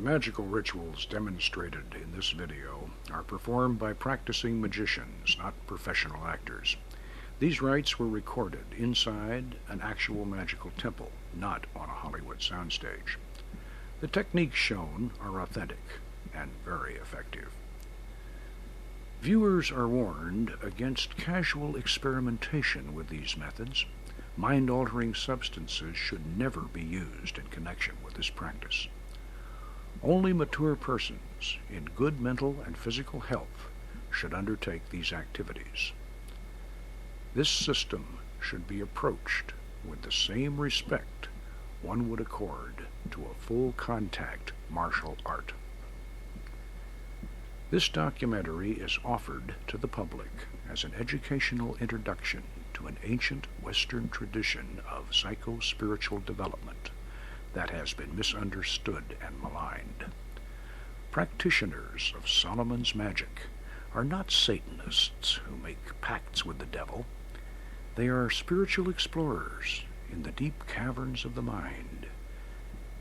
magical rituals demonstrated in this video are performed by practicing magicians, not professional actors. These rites were recorded inside an actual magical temple, not on a Hollywood soundstage. The techniques shown are authentic and very effective. Viewers are warned against casual experimentation with these methods. Mind-altering substances should never be used in connection with this practice. Only mature persons in good mental and physical health should undertake these activities. This system should be approached with the same respect one would accord to a full-contact martial art. This documentary is offered to the public as an educational introduction to an ancient Western tradition of psycho-spiritual development that has been misunderstood and maligned. Practitioners of Solomon's magic are not Satanists who make pacts with the devil. They are spiritual explorers in the deep caverns of the mind,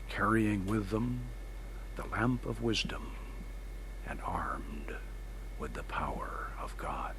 carrying with them the lamp of wisdom and armed with the power of God.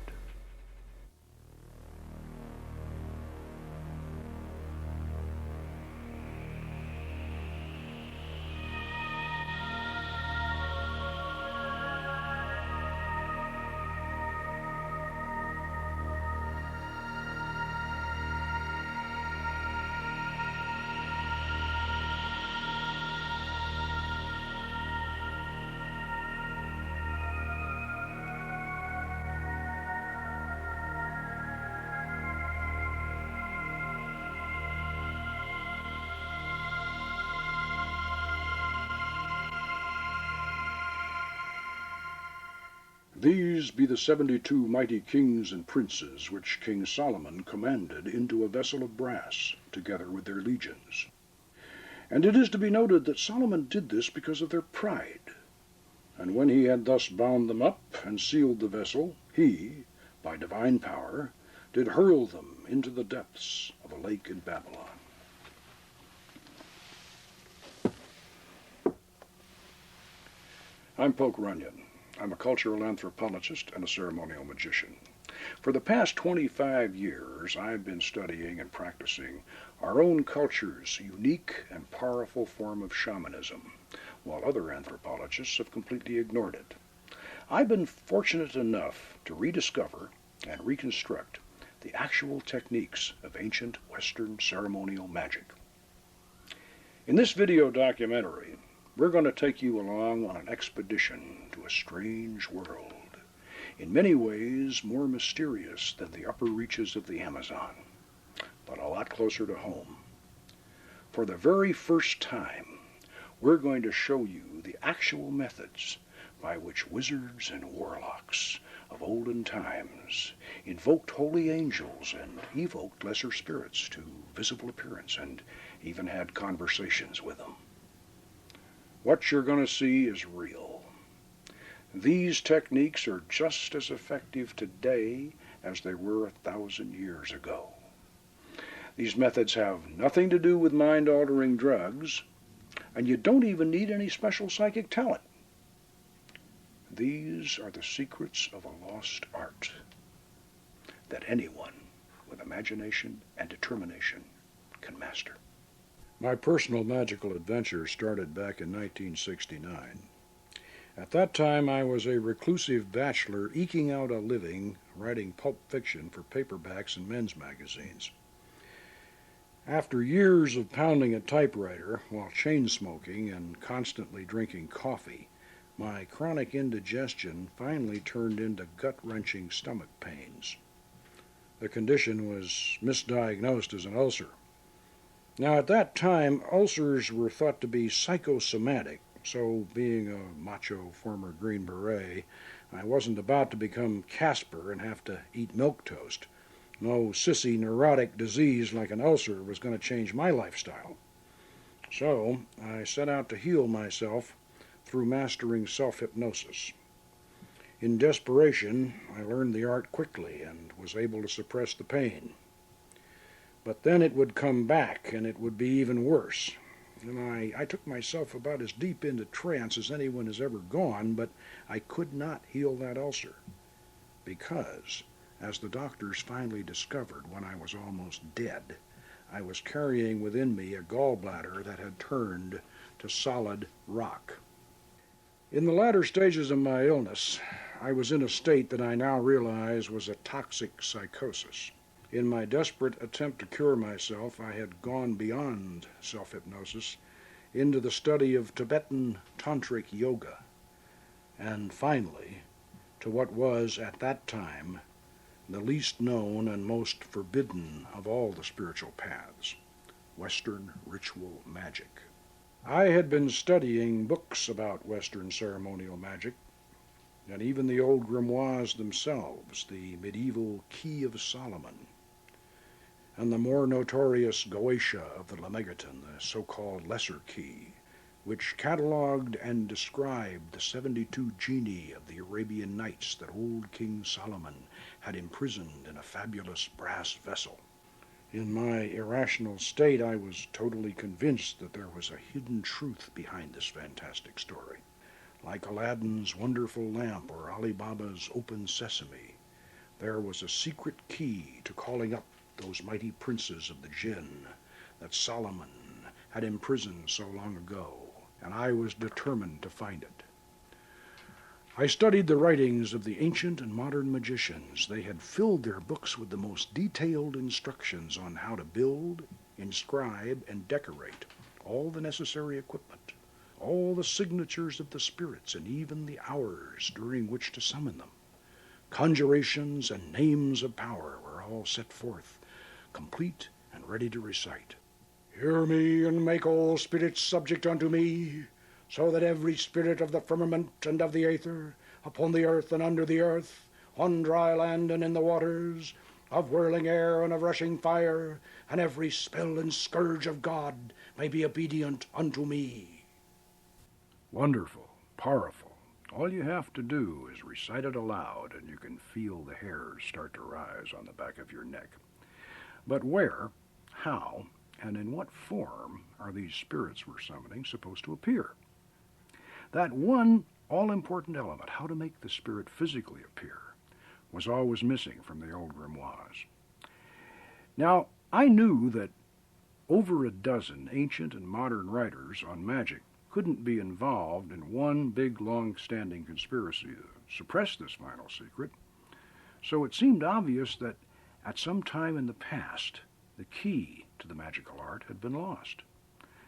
These be the 72 mighty kings and princes which King Solomon commanded into a vessel of brass, together with their legions. And it is to be noted that Solomon did this because of their pride. And when he had thus bound them up and sealed the vessel, he, by divine power, did hurl them into the depths of a lake in Babylon. I'm Poke Runyon. I'm a cultural anthropologist and a ceremonial magician. For the past 25 years, I've been studying and practicing our own culture's unique and powerful form of shamanism, while other anthropologists have completely ignored it. I've been fortunate enough to rediscover and reconstruct the actual techniques of ancient Western ceremonial magic. In this video documentary, we're going to take you along on an expedition to a strange world, in many ways more mysterious than the upper reaches of the Amazon, but a lot closer to home. For the very first time, we're going to show you the actual methods by which wizards and warlocks of olden times invoked holy angels and evoked lesser spirits to visible appearance and even had conversations with them. What you're going to see is real. These techniques are just as effective today as they were 1,000 years ago. These methods have nothing to do with mind-altering drugs, and you don't even need any special psychic talent. These are the secrets of a lost art that anyone with imagination and determination can master. My personal magical adventure started back in 1969. At that time, I was a reclusive bachelor eking out a living writing pulp fiction for paperbacks and men's magazines. After years of pounding a typewriter while chain-smoking and constantly drinking coffee, my chronic indigestion finally turned into gut-wrenching stomach pains. The condition was misdiagnosed as an ulcer. Now, at that time, ulcers were thought to be psychosomatic, so being a macho former Green Beret, I wasn't about to become Casper and have to eat milquetoast. No sissy neurotic disease like an ulcer was going to change my lifestyle. So I set out to heal myself through mastering self-hypnosis. In desperation, I learned the art quickly and was able to suppress the pain. But then it would come back, and it would be even worse. and I took myself about as deep into trance as anyone has ever gone, but I could not heal that ulcer, because, as the doctors finally discovered when I was almost dead, I was carrying within me a gallbladder that had turned to solid rock. In the latter stages of my illness, I was in a state that I now realize was a toxic psychosis. In my desperate attempt to cure myself, I had gone beyond self-hypnosis into the study of Tibetan tantric yoga, and finally, to what was at that time the least known and most forbidden of all the spiritual paths, Western ritual magic. I had been studying books about Western ceremonial magic, and even the old grimoires themselves, the medieval Key of Solomon, and the more notorious Goetia of the Lemegeton, the so-called Lesser Key, which catalogued and described the 72 genii of the Arabian Nights that old King Solomon had imprisoned in a fabulous brass vessel. In my irrational state, I was totally convinced that there was a hidden truth behind this fantastic story. Like Aladdin's wonderful lamp or Ali Baba's open sesame, there was a secret key to calling up those mighty princes of the jinn that Solomon had imprisoned so long ago, and I was determined to find it. I studied the writings of the ancient and modern magicians. They had filled their books with the most detailed instructions on how to build, inscribe, and decorate all the necessary equipment, all the signatures of the spirits, and even the hours during which to summon them. Conjurations and names of power were all set forth, complete and ready to recite. Hear me, and make all spirits subject unto me, so that every spirit of the firmament and of the aether, upon the earth and under the earth, on dry land and in the waters, of whirling air and of rushing fire, and every spell and scourge of God may be obedient unto me. Wonderful, powerful. All you have to do is recite it aloud, and you can feel the hairs start to rise on the back of your neck. But where, how, and in what form are these spirits we're summoning supposed to appear? That one all-important element, how to make the spirit physically appear, was always missing from the old grimoires. Now, I knew that over a dozen ancient and modern writers on magic couldn't be involved in one big, long-standing conspiracy to suppress this final secret, so it seemed obvious that at some time in the past, the key to the magical art had been lost,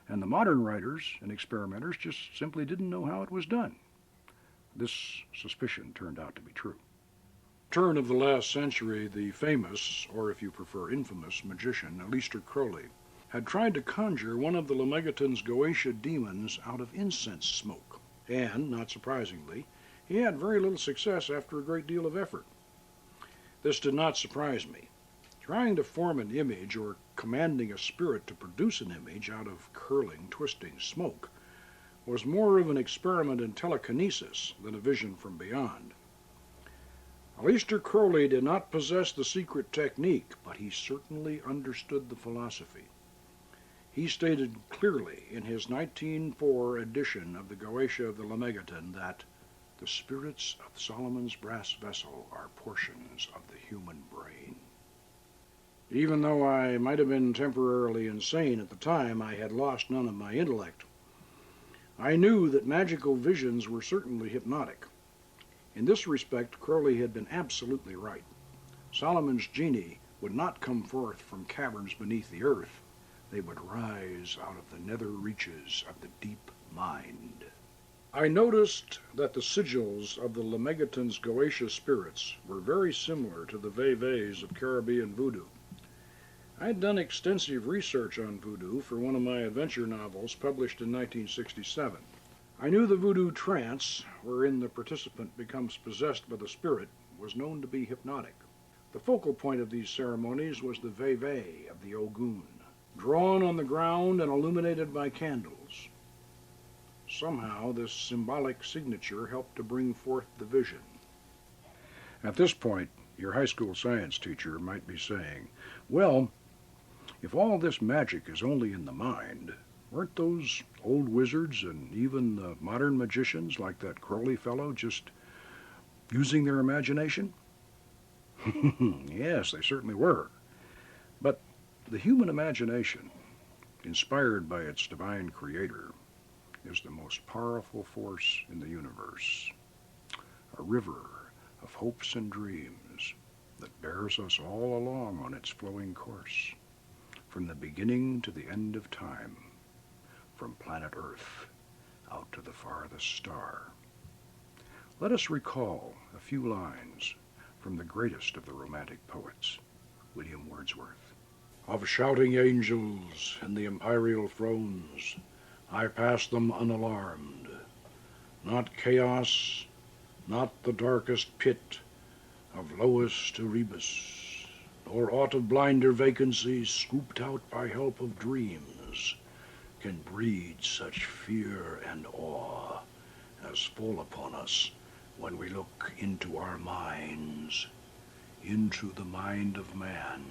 and the modern writers and experimenters just simply didn't know how it was done. This suspicion turned out to be true. Turn of the last century, the famous, or if you prefer infamous, magician Aleister Crowley had tried to conjure one of the Lemegeton's Goetia demons out of incense smoke, and, not surprisingly, he had very little success after a great deal of effort. This did not surprise me. Trying to form an image or commanding a spirit to produce an image out of curling, twisting smoke was more of an experiment in telekinesis than a vision from beyond. Aleister Crowley did not possess the secret technique, but he certainly understood the philosophy. He stated clearly in his 1904 edition of the Goetia of the Lemegeton that the spirits of Solomon's brass vessel are portions of the human brain. Even though I might have been temporarily insane at the time, I had lost none of my intellect. I knew that magical visions were certainly hypnotic. In this respect, Crowley had been absolutely right. Solomon's genii would not come forth from caverns beneath the earth. They would rise out of the nether reaches of the deep mind. I noticed that the sigils of the Lemegeton's Goetia spirits were very similar to the vevés of Caribbean voodoo. I had done extensive research on voodoo for one of my adventure novels published in 1967. I knew the voodoo trance, wherein the participant becomes possessed by the spirit, was known to be hypnotic. The focal point of these ceremonies was the veve of the Ogun, drawn on the ground and illuminated by candles. Somehow this symbolic signature helped to bring forth the vision. At this point, your high school science teacher might be saying, well, if all this magic is only in the mind, Weren't those old wizards and even modern magicians like that Crowley fellow just using their imagination? Yes, they certainly were. But the human imagination, inspired by its divine creator, is the most powerful force in the universe, a river of hopes and dreams that bears us all along on its flowing course, from the beginning to the end of time, from planet Earth out to the farthest star. Let us recall a few lines from the greatest of the Romantic poets, William Wordsworth. Of shouting angels in the imperial thrones, I pass them unalarmed. Not chaos, not the darkest pit of lowest Erebus, nor aught of blinder vacancies scooped out by help of dreams, can breed such fear and awe as fall upon us when we look into our minds, into the mind of man.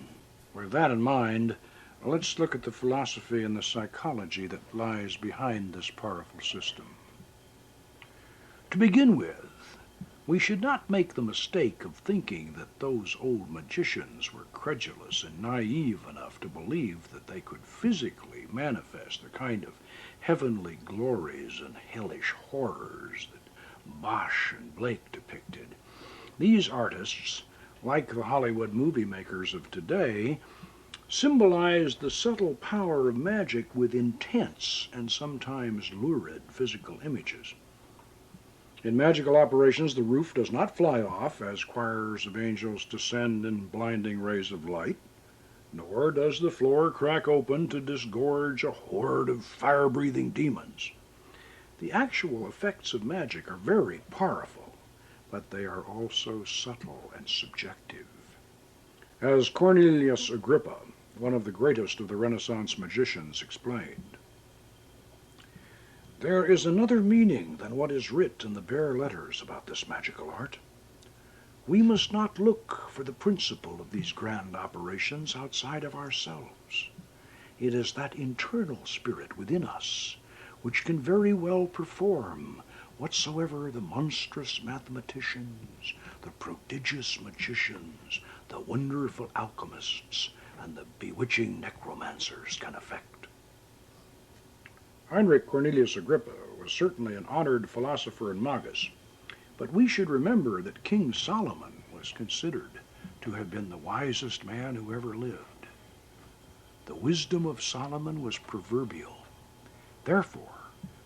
With that in mind, let's look at the philosophy and the psychology that lies behind this powerful system. To begin with, we should not make the mistake of thinking that those old magicians were credulous and naive enough to believe that they could physically manifest the kind of heavenly glories and hellish horrors that Bosch and Blake depicted. These artists, like the Hollywood movie makers of today, symbolized the subtle power of magic with intense and sometimes lurid physical images. In magical operations, the roof does not fly off as choirs of angels descend in blinding rays of light, nor does the floor crack open to disgorge a horde of fire-breathing demons. The actual effects of magic are very powerful, but they are also subtle and subjective. As Cornelius Agrippa, one of the greatest of the Renaissance magicians, explained, there is another meaning than what is writ in the bare letters about this magical art. We must not look for the principle of these grand operations outside of ourselves. It is that internal spirit within us which can very well perform whatsoever the monstrous mathematicians, the prodigious magicians, the wonderful alchemists, and the bewitching necromancers can effect. Heinrich Cornelius Agrippa was certainly an honored philosopher and magus, but we should remember that King Solomon was considered to have been the wisest man who ever lived. The wisdom of Solomon was proverbial. Therefore,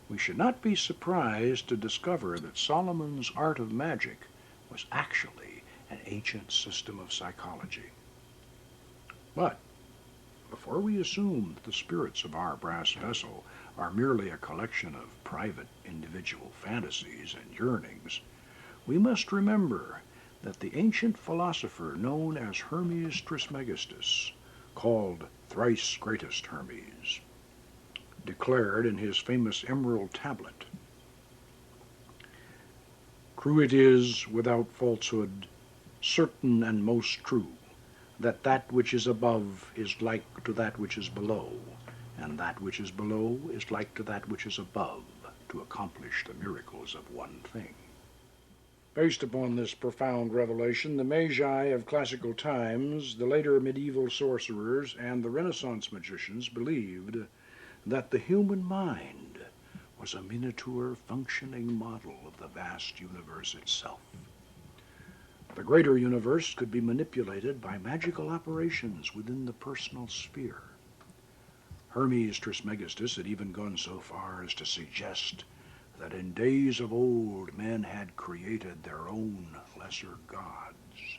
we should not be surprised to discover that Solomon's art of magic was actually an ancient system of psychology. But before we assume that the spirits of our brass vessel are merely a collection of private individual fantasies and yearnings, we must remember that the ancient philosopher known as Hermes Trismegistus, called thrice greatest Hermes, declared in his famous emerald tablet, "True it is, without falsehood, certain and most true, that that which is above is like to that which is below, and that which is below is like to that which is above, to accomplish the miracles of one thing." Based upon this profound revelation, the Magi of classical times, the later medieval sorcerers, and the Renaissance magicians believed that the human mind was a miniature functioning model of the vast universe itself. The greater universe could be manipulated by magical operations within the personal sphere. Hermes Trismegistus had even gone so far as to suggest that in days of old men had created their own lesser gods.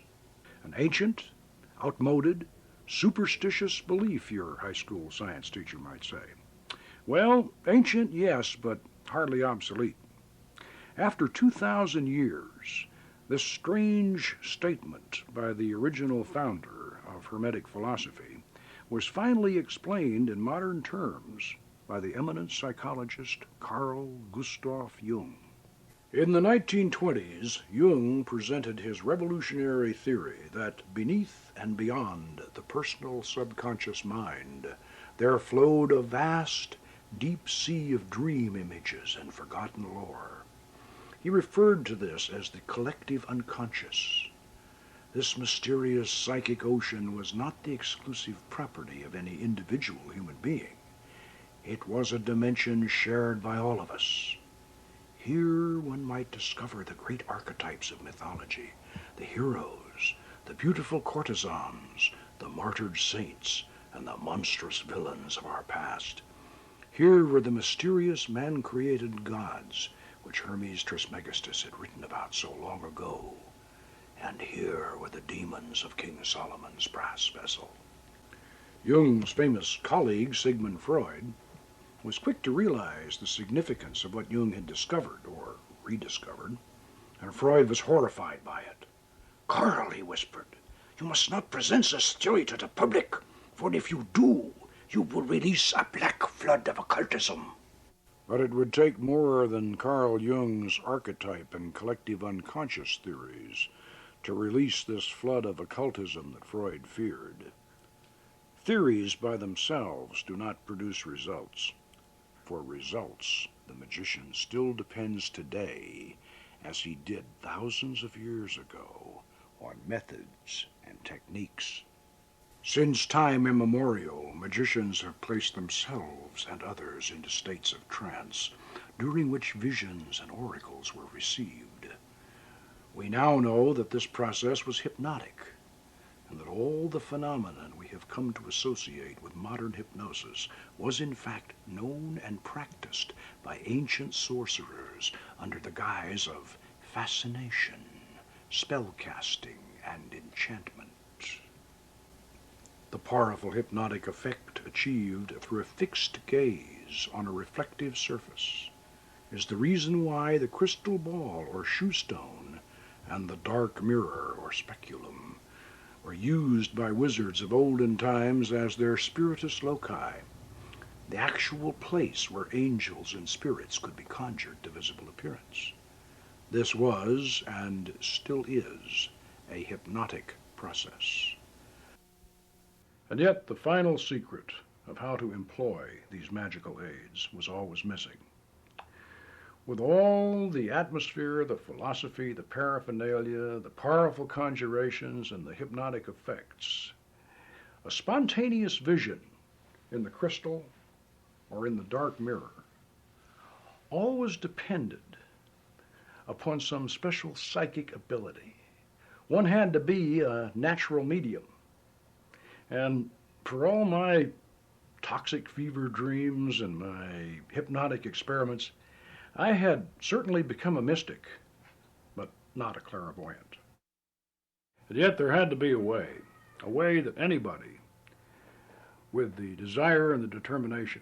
An ancient, outmoded, superstitious belief, your high school science teacher might say. Well, ancient, yes, but hardly obsolete. After 2,000 years, this strange statement by the original founder of Hermetic philosophy was finally explained in modern terms by the eminent psychologist Carl Gustav Jung. In the 1920s, Jung presented his revolutionary theory that beneath and beyond the personal subconscious mind there flowed a vast, deep sea of dream images and forgotten lore. He referred to this as the collective unconscious. This mysterious psychic ocean was not the exclusive property of any individual human being. It was a dimension shared by all of us. Here one might discover the great archetypes of mythology, the heroes, the beautiful courtesans, the martyred saints, and the monstrous villains of our past. Here were the mysterious man-created gods, which Hermes Trismegistus had written about so long ago. And here were the demons of King Solomon's brass vessel. Jung's famous colleague, Sigmund Freud, was quick to realize the significance of what Jung had discovered, or rediscovered, and Freud was horrified by it. "Carroll," he whispered, "you must not present this theory to the public, for if you do, you will release a black flood of occultism." But it would take more than Carl Jung's archetype and collective unconscious theories to release this flood of occultism that Freud feared. Theories by themselves do not produce results. For results, the magician still depends today, as he did thousands of years ago, on methods and techniques. Since time immemorial, magicians have placed themselves and others into states of trance, during which visions and oracles were received. We now know that this process was hypnotic, and that all the phenomenon we have come to associate with modern hypnosis was in fact known and practiced by ancient sorcerers under the guise of fascination, spellcasting, and enchantment. The powerful hypnotic effect achieved through a fixed gaze on a reflective surface is the reason why the crystal ball or shoe stone and the dark mirror or speculum were used by wizards of olden times as their spiritus loci, the actual place where angels and spirits could be conjured to visible appearance. This was, and still is, a hypnotic process. And yet the final secret of how to employ these magical aids was always missing. With all the atmosphere, the philosophy, the paraphernalia, the powerful conjurations, and the hypnotic effects, a spontaneous vision in the crystal or in the dark mirror always depended upon some special psychic ability. One had to be a natural medium. And for all my toxic fever dreams and my hypnotic experiments, I had certainly become a mystic, but not a clairvoyant. And yet there had to be a way that anybody with the desire and the determination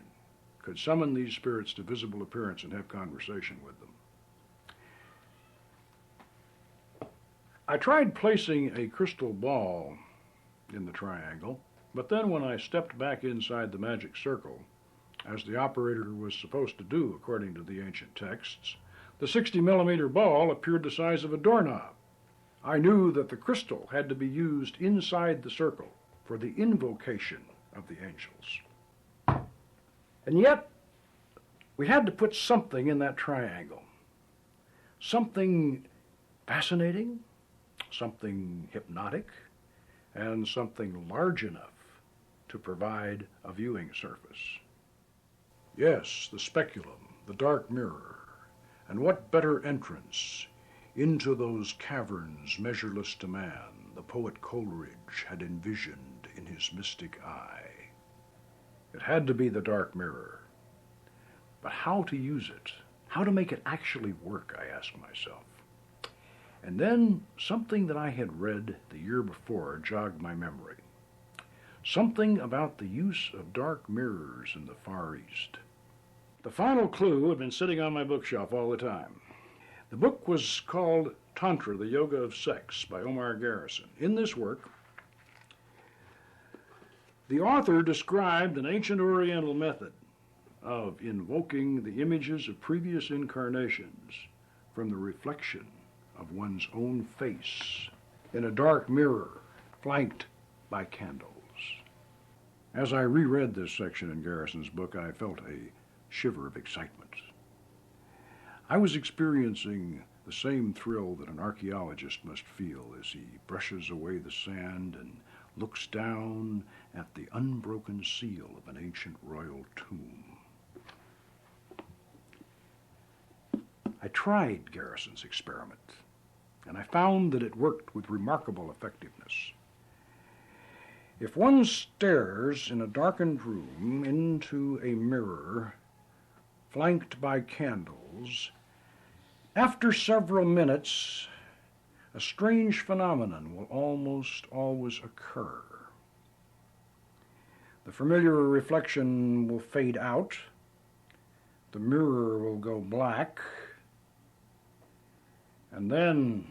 could summon these spirits to visible appearance and have conversation with them. I tried placing a crystal ball in the triangle, but then when I stepped back inside the magic circle, as the operator was supposed to do according to the ancient texts, the 60-millimeter ball appeared the size of a doorknob. I knew that the crystal had to be used inside the circle for the invocation of the angels. And yet, we had to put something in that triangle. Something fascinating, something hypnotic, and something large enough to provide a viewing surface. Yes, the speculum, the dark mirror, and what better entrance into those caverns measureless to man the poet Coleridge had envisioned in his mystic eye. It had to be the dark mirror. But how to use it? How to make it actually work, I asked myself. And then something that I had read the year before jogged my memory. Something about the use of dark mirrors in the Far East. The final clue had been sitting on my bookshelf all the time. The book was called Tantra, the Yoga of Sex by Omar Garrison. In this work, the author described an ancient Oriental method of invoking the images of previous incarnations from the reflection of one's own face in a dark mirror flanked by candles. As I reread this section in Garrison's book, I felt a shiver of excitement. I was experiencing the same thrill that an archaeologist must feel as he brushes away the sand and looks down at the unbroken seal of an ancient royal tomb. I tried Garrison's experiment, and I found that it worked with remarkable effectiveness. If one stares in a darkened room into a mirror flanked by candles, after several minutes, a strange phenomenon will almost always occur. The familiar reflection will fade out, the mirror will go black, and then,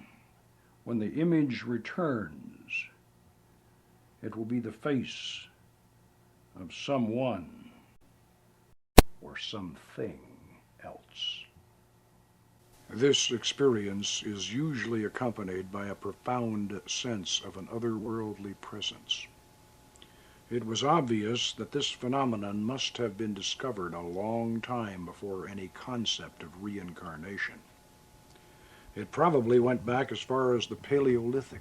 when the image returns, it will be the face of someone or something else. This experience is usually accompanied by a profound sense of an otherworldly presence. It was obvious that this phenomenon must have been discovered a long time before any concept of reincarnation. It probably went back as far as the Paleolithic,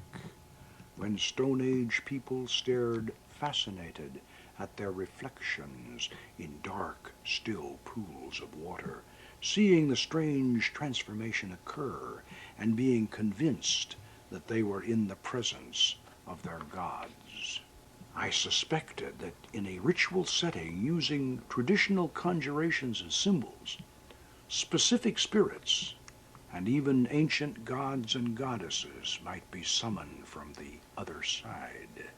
when Stone Age people stared fascinated at their reflections in dark, still pools of water, seeing the strange transformation occur and being convinced that they were in the presence of their gods. I suspected that in a ritual setting using traditional conjurations and symbols, specific spirits and even ancient gods and goddesses might be summoned from the other side.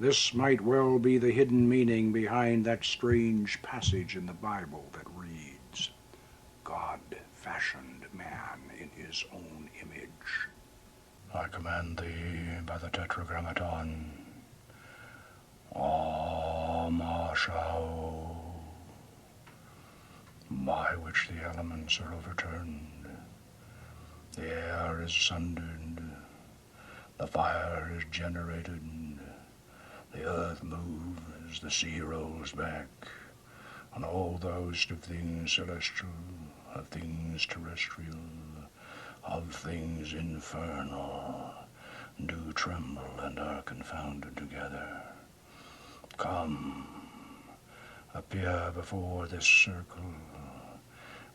This might well be the hidden meaning behind that strange passage in the Bible that reads, "God fashioned man in his own image." I command thee by the Tetragrammaton, Amashao, by which the elements are overturned, the air is sundered, the fire is generated, the earth moves, the sea rolls back, and all the host of things celestial, of things terrestrial, of things infernal, do tremble and are confounded together. Come, appear before this circle,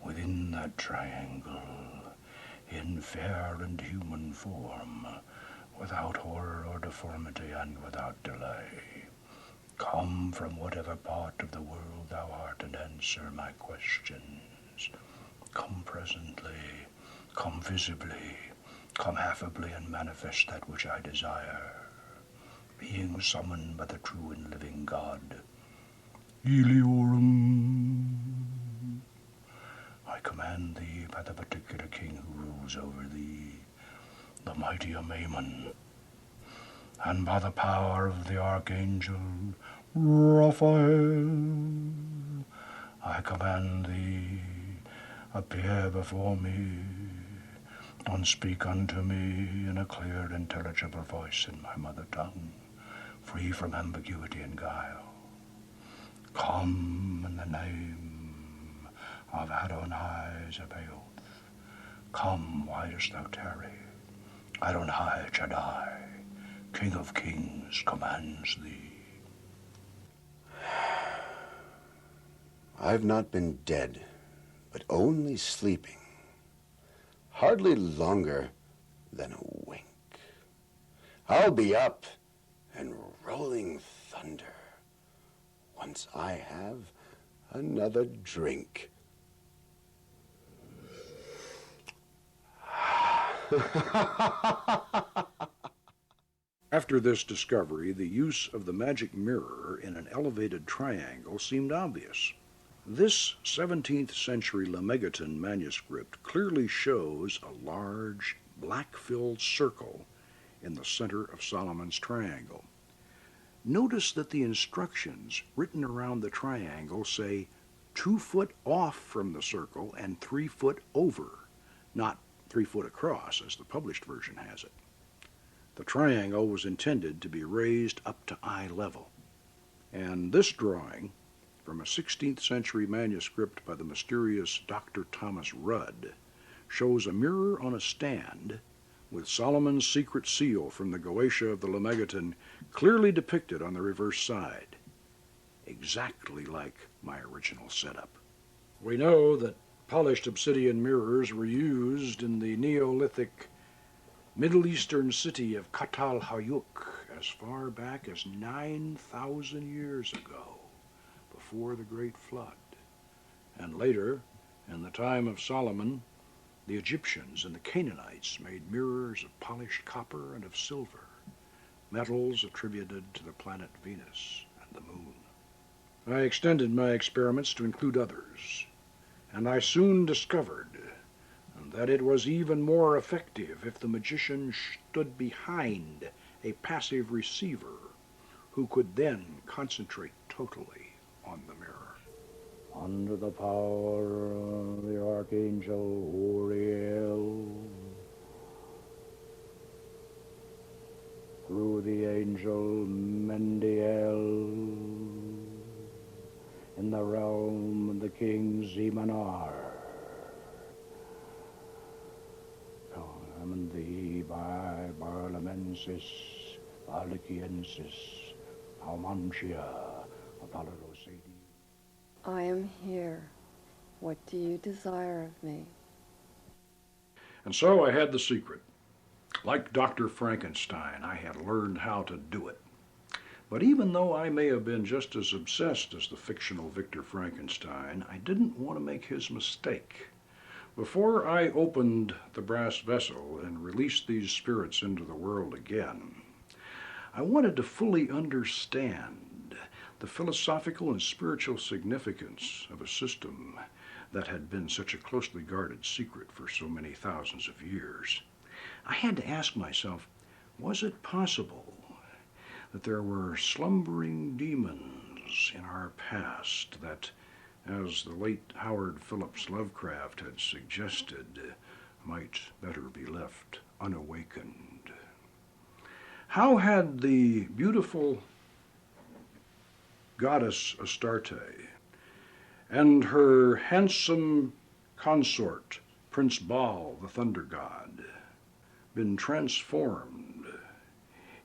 within that triangle, in fair and human form, without horror or deformity and without delay. Come from whatever part of the world thou art and answer my questions. Come presently, come visibly, come affably and manifest that which I desire. Being summoned by the true and living God, Eliorum, I command thee by the particular king who rules over thee, the mighty Amaymon, and by the power of the archangel Raphael, I command thee, appear before me, and speak unto me in a clear, intelligible voice in my mother tongue, free from ambiguity and guile. Come in the name of Adonai Zebaoth. Come, why dost thou tarry? Adonai Shaddai, King of Kings, commands thee. I've not been dead, but only sleeping, hardly longer than a wink. I'll be up and rolling thunder once I have another drink. After this discovery, the use of the magic mirror in an elevated triangle seemed obvious. This 17th century Lemegeton manuscript clearly shows a large, black-filled circle in the center of Solomon's triangle. Notice that the instructions written around the triangle say 2 foot off from the circle and 3 foot over, not 3 foot across as the published version has it. The triangle was intended to be raised up to eye level, and this drawing from a 16th century manuscript by the mysterious Dr. Thomas Rudd shows a mirror on a stand with Solomon's secret seal from the Goetia of the Lemegeton clearly depicted on the reverse side, exactly like my original setup. We know that polished obsidian mirrors were used in the Neolithic Middle Eastern city of Kut al-Hayuk as far back as 9,000 years ago, before the Great Flood. And later, in the time of Solomon, the Egyptians and the Canaanites made mirrors of polished copper and of silver, metals attributed to the planet Venus and the moon. I extended my experiments to include others, and I soon discovered that it was even more effective if the magician stood behind a passive receiver who could then concentrate totally on the mirror. Under the power of the Archangel Uriel, through the angel Mendiel, in the realm of the king Zemanar, command thee by Barlamensis, Valiciensis, Aumantia, Apollo-Sadi. I am here. What do you desire of me? And so I had the secret. Like Dr. Frankenstein, I had learned how to do it. But even though I may have been just as obsessed as the fictional Victor Frankenstein, I didn't want to make his mistake. Before I opened the brass vessel and released these spirits into the world again, I wanted to fully understand the philosophical and spiritual significance of a system that had been such a closely guarded secret for so many thousands of years. I had to ask myself, was it possible that there were slumbering demons in our past that, as the late Howard Phillips Lovecraft had suggested, might better be left unawakened? How had the beautiful goddess Astarte and her handsome consort, Prince Baal, the thunder god, been transformed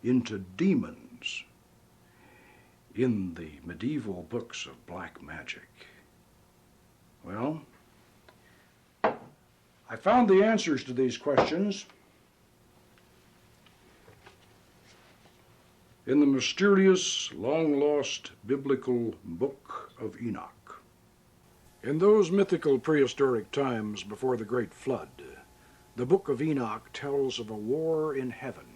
into demons in the medieval books of black magic? Well, I found the answers to these questions in the mysterious, long-lost biblical Book of Enoch. In those mythical prehistoric times before the Great Flood, the Book of Enoch tells of a war in heaven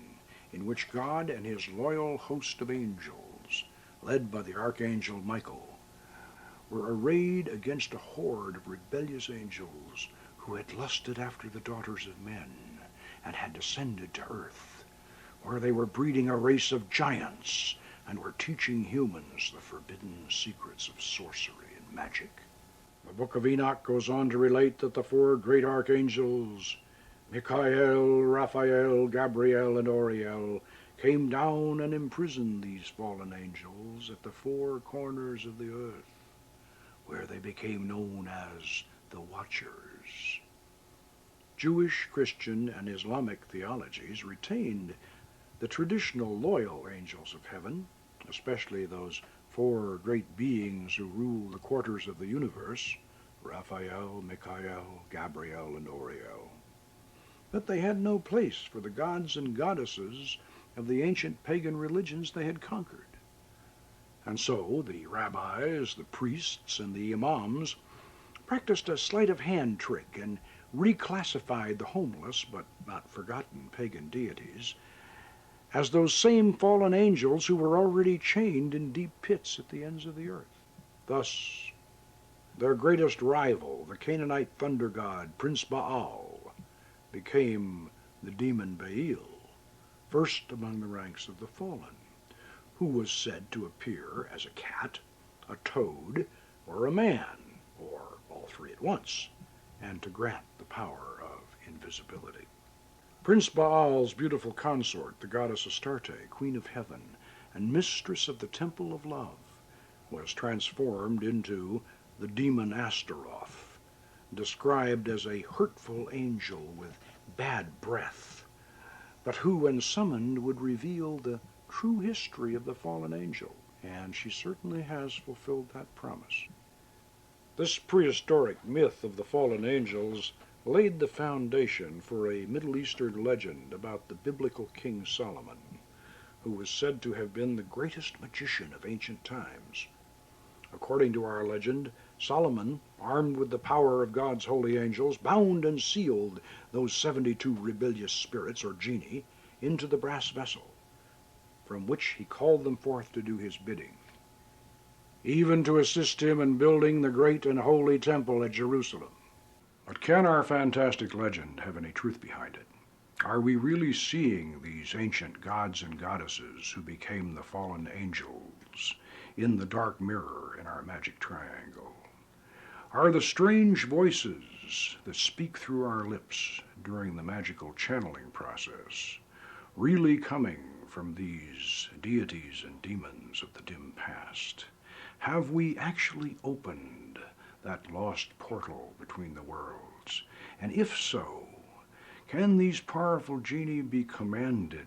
in which God and his loyal host of angels, led by the Archangel Michael, were arrayed against a horde of rebellious angels who had lusted after the daughters of men and had descended to earth, where they were breeding a race of giants and were teaching humans the forbidden secrets of sorcery and magic. The Book of Enoch goes on to relate that the four great archangels, Michael, Raphael, Gabriel, and Uriel, came down and imprisoned these fallen angels at the four corners of the earth, where they became known as the Watchers. Jewish, Christian, and Islamic theologies retained the traditional loyal angels of heaven, especially those four great beings who rule the quarters of the universe, Raphael, Michael, Gabriel, and Uriel. But they had no place for the gods and goddesses of the ancient pagan religions they had conquered. And so the rabbis, the priests, and the imams practiced a sleight of hand trick and reclassified the homeless but not forgotten pagan deities as those same fallen angels who were already chained in deep pits at the ends of the earth. Thus, their greatest rival, the Canaanite thunder god, Prince Baal, became the demon Baal, first among the ranks of the fallen, who was said to appear as a cat, a toad, or a man, or all three at once, and to grant the power of invisibility. Prince Baal's beautiful consort, the goddess Astarte, queen of heaven and mistress of the temple of love, was transformed into the demon Astaroth, described as a hurtful angel with bad breath, but who, when summoned, would reveal the true history of the fallen angel, and she certainly has fulfilled that promise. This prehistoric myth of the fallen angels laid the foundation for a Middle Eastern legend about the biblical King Solomon, who was said to have been the greatest magician of ancient times. According to our legend, Solomon, armed with the power of God's holy angels, bound and sealed those 72 rebellious spirits, or genii, into the brass vessel, from which he called them forth to do his bidding, even to assist him in building the great and holy temple at Jerusalem. But can our fantastic legend have any truth behind it? Are we really seeing these ancient gods and goddesses who became the fallen angels in the dark mirror in our magic triangle? Are the strange voices that speak through our lips during the magical channeling process really coming from these deities and demons of the dim past? Have we actually opened that lost portal between the worlds? And if so, can these powerful genii be commanded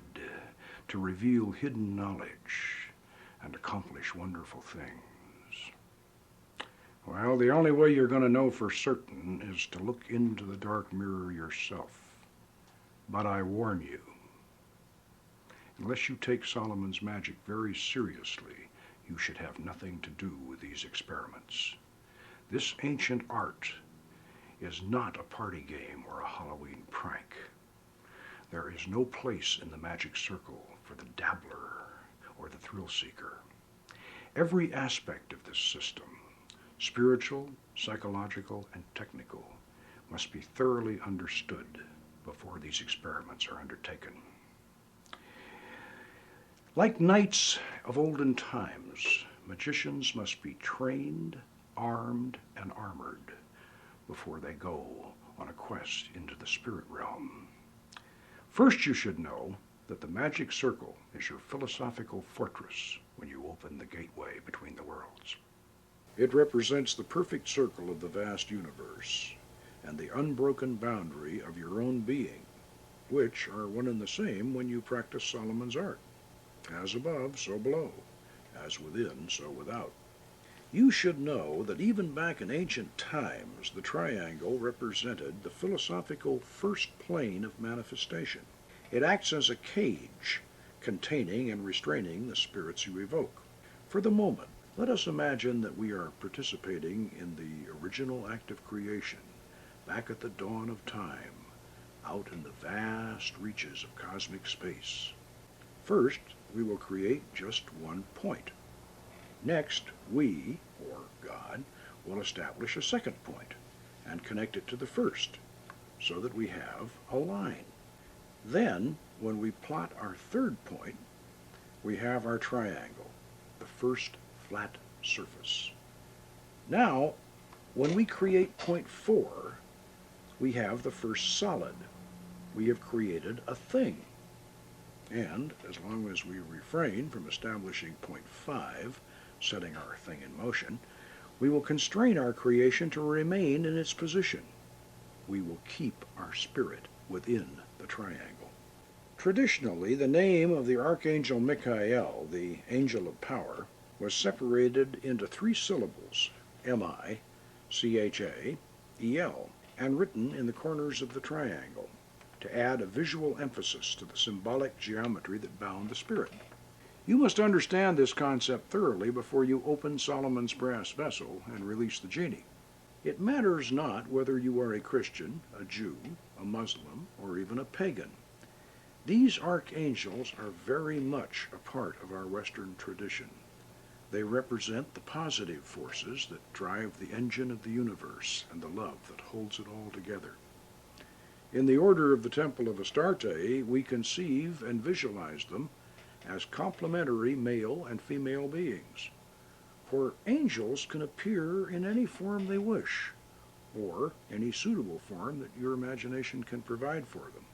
to reveal hidden knowledge and accomplish wonderful things? Well, the only way you're going to know for certain is to look into the dark mirror yourself. But I warn you, unless you take Solomon's magic very seriously, you should have nothing to do with these experiments. This ancient art is not a party game or a Halloween prank. There is no place in the magic circle for the dabbler or the thrill seeker. Every aspect of this system, spiritual, psychological, and technical, must be thoroughly understood before these experiments are undertaken. Like knights of olden times, magicians must be trained, armed, and armored before they go on a quest into the spirit realm. First, you should know that the magic circle is your philosophical fortress when you open the gateway between the worlds. It represents the perfect circle of the vast universe and the unbroken boundary of your own being, which are one and the same when you practice Solomon's art. As above, so below. As within, so without. You should know that even back in ancient times, the triangle represented the philosophical first plane of manifestation. It acts as a cage, containing and restraining the spirits you evoke. For the moment, let us imagine that we are participating in the original act of creation, back at the dawn of time, out in the vast reaches of cosmic space. First, we will create just one point. Next, we, or God, will establish a second point and connect it to the first, so that we have a line. Then, when we plot our third point, we have our triangle, the first flat surface. Now, when we create point 4, we have the first solid. We have created a thing. And as long as we refrain from establishing point 5, setting our thing in motion, we will constrain our creation to remain in its position. We will keep our spirit within the triangle. Traditionally, the name of the Archangel Michael, the angel of power, was separated into 3 syllables, M-I, C-H-A, E-L, and written in the corners of the triangle, to add a visual emphasis to the symbolic geometry that bound the spirit. You must understand this concept thoroughly before you open Solomon's brass vessel and release the genie. It matters not whether you are a Christian, a Jew, a Muslim, or even a pagan. These archangels are very much a part of our Western tradition. They represent the positive forces that drive the engine of the universe and the love that holds it all together. In the Order of the Temple of Astarte, we conceive and visualize them as complementary male and female beings. For angels can appear in any form they wish, or any suitable form that your imagination can provide for them.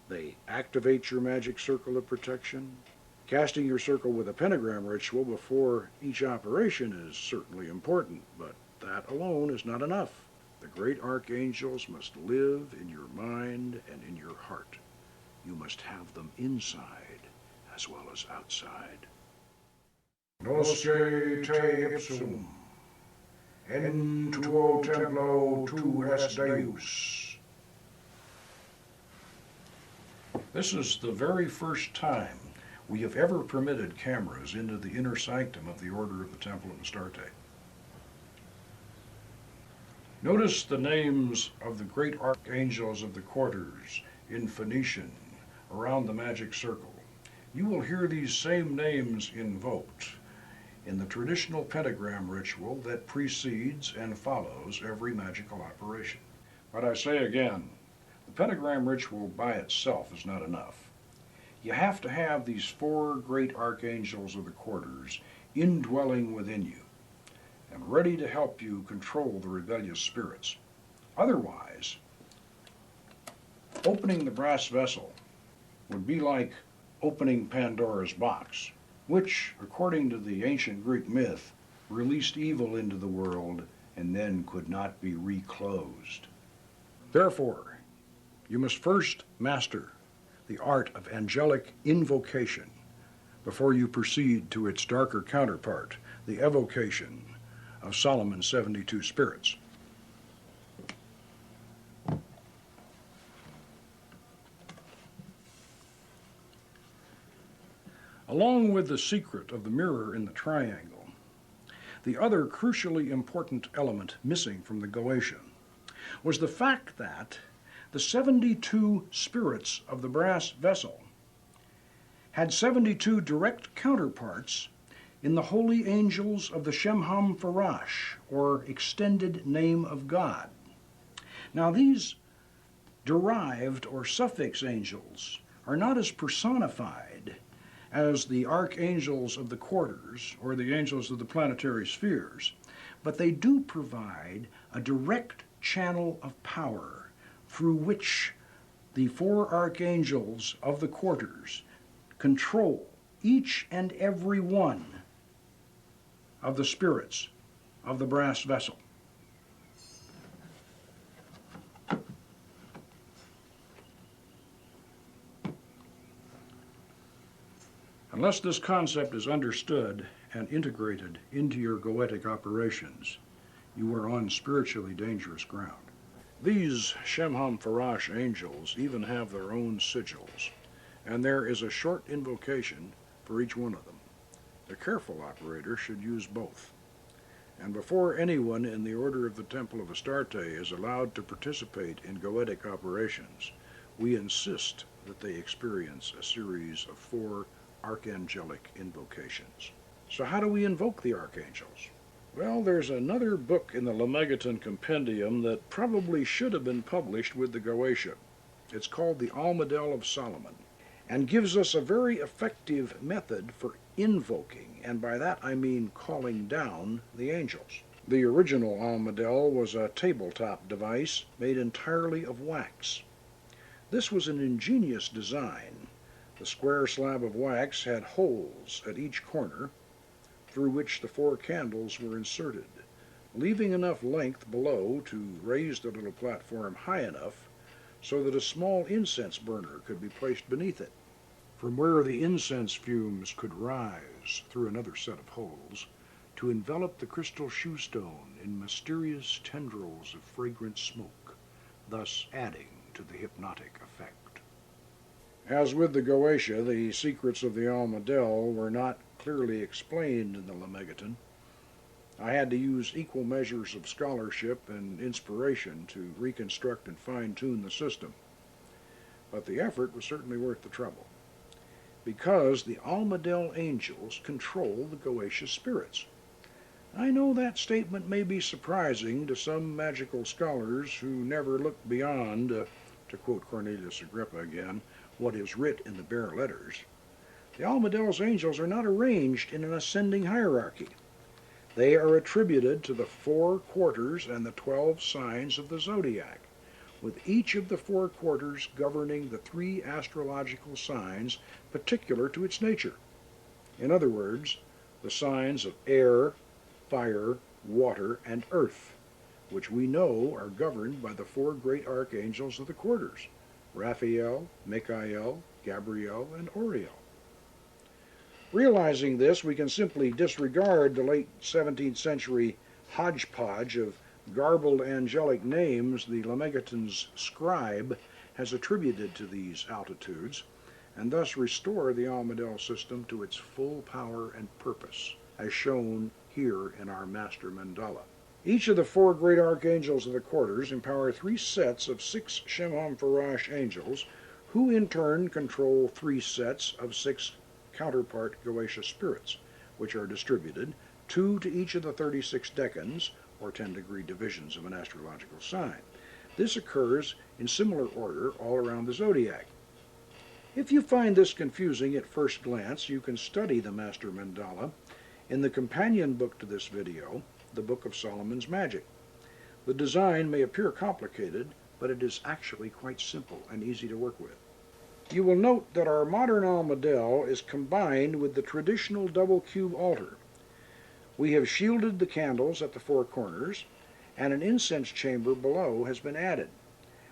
They activate your magic circle of protection, Casting your circle with a pentagram ritual before each operation is certainly important, but that alone is not enough. The great archangels must live in your mind and in your heart. You must have them inside as well as outside. Nosce te ipsum, en tuo templo tu es Deus. This is the very first time we have ever permitted cameras into the inner sanctum of the Order of the Temple of Astarte. Notice the names of the great archangels of the quarters in Phoenician around the magic circle. You will hear these same names invoked in the traditional pentagram ritual that precedes and follows every magical operation. But I say again, the pentagram ritual by itself is not enough. You have to have these four great archangels of the quarters indwelling within you and ready to help you control the rebellious spirits. Otherwise, opening the brass vessel would be like opening Pandora's box, which, according to the ancient Greek myth, released evil into the world and then could not be reclosed. Therefore, you must first master the art of angelic invocation before you proceed to its darker counterpart, the evocation of Solomon's 72 spirits. Along with the secret of the mirror in the triangle, the other crucially important element missing from the Goetia was the fact that the 72 spirits of the brass vessel had 72 direct counterparts in the holy angels of the Shemham Farash, or extended name of God. Now these derived or suffix angels are not as personified as the archangels of the quarters or the angels of the planetary spheres, but they do provide a direct channel of power through which the four archangels of the quarters control each and every one of the spirits of the brass vessel. Unless this concept is understood and integrated into your goetic operations, you are on spiritually dangerous ground. These Shemham Farash angels even have their own sigils, and there is a short invocation for each one of them. The careful operator should use both. And before anyone in the Order of the Temple of Astarte is allowed to participate in goetic operations, we insist that they experience a series of 4 archangelic invocations. So how do we invoke the archangels? Well, there's another book in the Lemegeton Compendium that probably should have been published with the Goetia. It's called the Almadel of Solomon, and gives us a very effective method for invoking, and by that I mean calling down the angels. The original Almadel was a tabletop device made entirely of wax. This was an ingenious design. The square slab of wax had holes at each corner through which the 4 candles were inserted, leaving enough length below to raise the little platform high enough so that a small incense burner could be placed beneath it, from where the incense fumes could rise through another set of holes to envelop the crystal shoe stone in mysterious tendrils of fragrant smoke, thus adding to the hypnotic effect. As with the Goetia, the secrets of the Almadel were not clearly explained in the Lemegeton. I had to use equal measures of scholarship and inspiration to reconstruct and fine-tune the system. But the effort was certainly worth the trouble, because the Almadel angels control the Goetia spirits. I know that statement may be surprising to some magical scholars who never looked beyond, to quote Cornelius Agrippa again, what is writ in the bare letters. The Almadel's angels are not arranged in an ascending hierarchy. They are attributed to the 4 quarters and the 12 signs of the zodiac, with each of the 4 quarters governing the 3 astrological signs particular to its nature. In other words, the signs of air, fire, water, and earth, which we know are governed by the four great archangels of the quarters, Raphael, Michael, Gabriel, and Oriel. Realizing this, we can simply disregard the late 17th century hodgepodge of garbled angelic names the Lemegeton's scribe has attributed to these altitudes, and thus restore the Almadel system to its full power and purpose, as shown here in our master mandala. Each of the four great archangels of the quarters empower three sets of 6 Shemham Farash angels, who in turn control 3 sets of 6 counterpart Goetia spirits, which are distributed, 2 to each of the 36 decans, or 10-degree divisions of an astrological sign. This occurs in similar order all around the zodiac. If you find this confusing at first glance, you can study the Master Mandala in the companion book to this video, the Book of Solomon's Magic. The design may appear complicated, but it is actually quite simple and easy to work with. You will note that our modern Almadel is combined with the traditional double cube altar. We have shielded the candles at the 4 corners, and an incense chamber below has been added,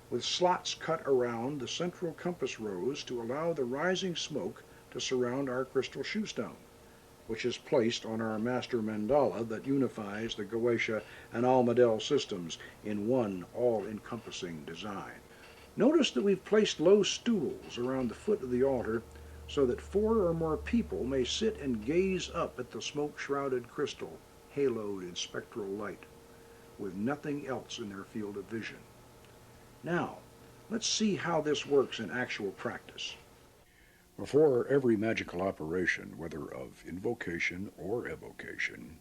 with slots cut around the central compass rose to allow the rising smoke to surround our crystal shoestone, which is placed on our master mandala that unifies the Goetia and Almadel systems in one all-encompassing design. Notice that we've placed low stools around the foot of the altar so that 4 or more people may sit and gaze up at the smoke-shrouded crystal haloed in spectral light, with nothing else in their field of vision. Now, let's see how this works in actual practice. Before every magical operation, whether of invocation or evocation,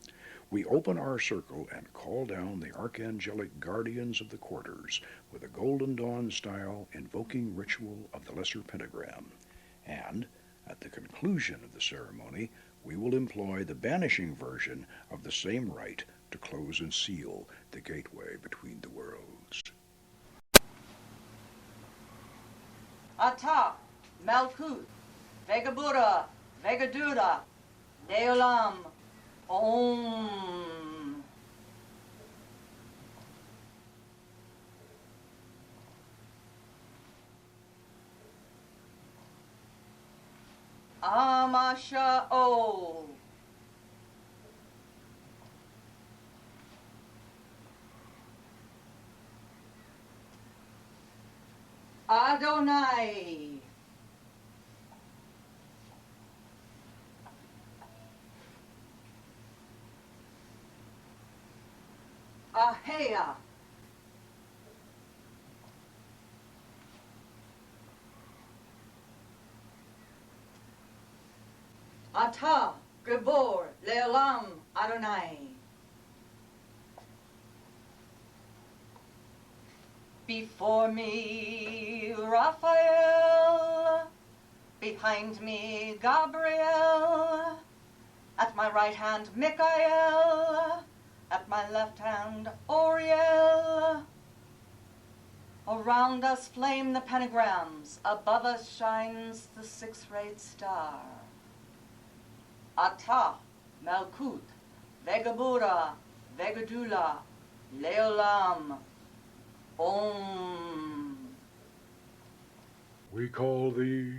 we open our circle and call down the archangelic guardians of the quarters with a Golden Dawn style invoking ritual of the lesser pentagram, and at the conclusion of the ceremony we will employ the banishing version of the same rite to close and seal the gateway between the worlds. O.T.A, Malkuth, Vegabura, Vegaduda, Deolam, Om. Amasha O. Adonai. Ahea. O.T.A, Gibor, Leolam, Adonai. Before me, Raphael. Behind me, Gabriel. At my right hand, Michael. At my left hand, Oriel. Around us flame the pentagrams. Above us shines the 6-rayed star. O.T.A, Malkuth, Vegabura, Vegadula, Leolam, Om. We call thee,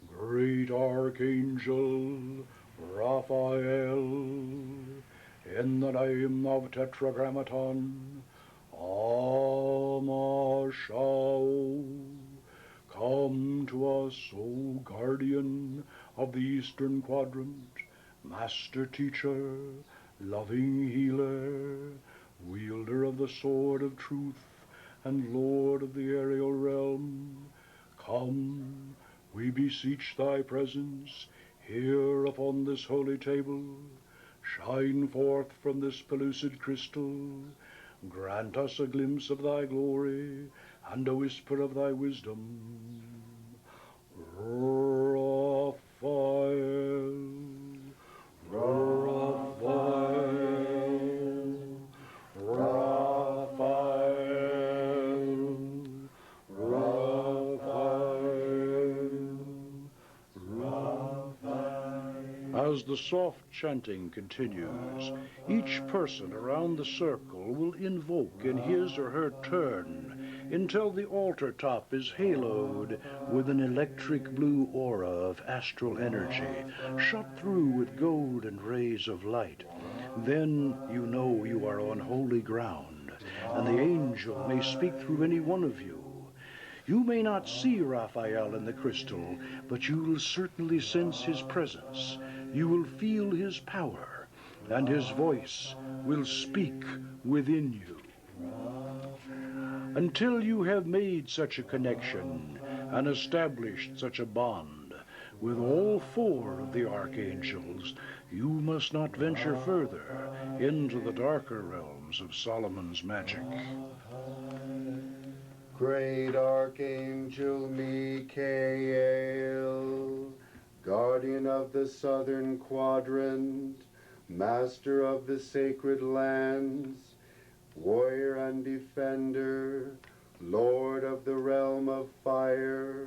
great Archangel Raphael, in the name of Tetragrammaton, Amashao. Come to us, O guardian of the eastern quadrant, master teacher, loving healer, wielder of the sword of truth, and lord of the aerial realm. Come, we beseech thy presence here upon this holy table. Shine forth from this pellucid crystal. Grant us a glimpse of thy glory and a whisper of thy wisdom. Raphael, Raphael, Raphael, Raphael, Raphael. As the soft chanting continues, each person around the circle will invoke in his or her turn until the altar top is haloed with an electric blue aura of astral energy, shot through with golden rays of light. Then you know you are on holy ground, and the angel may speak through any one of you. You may not see Raphael in the crystal, but you will certainly sense his presence. You will feel his power, and his voice will speak within you. Until you have made such a connection and established such a bond with all four of the archangels, you must not venture further into the darker realms of Solomon's magic. Great Archangel Michael, guardian of the southern quadrant, master of the sacred lands, warrior and defender, lord of the realm of fire,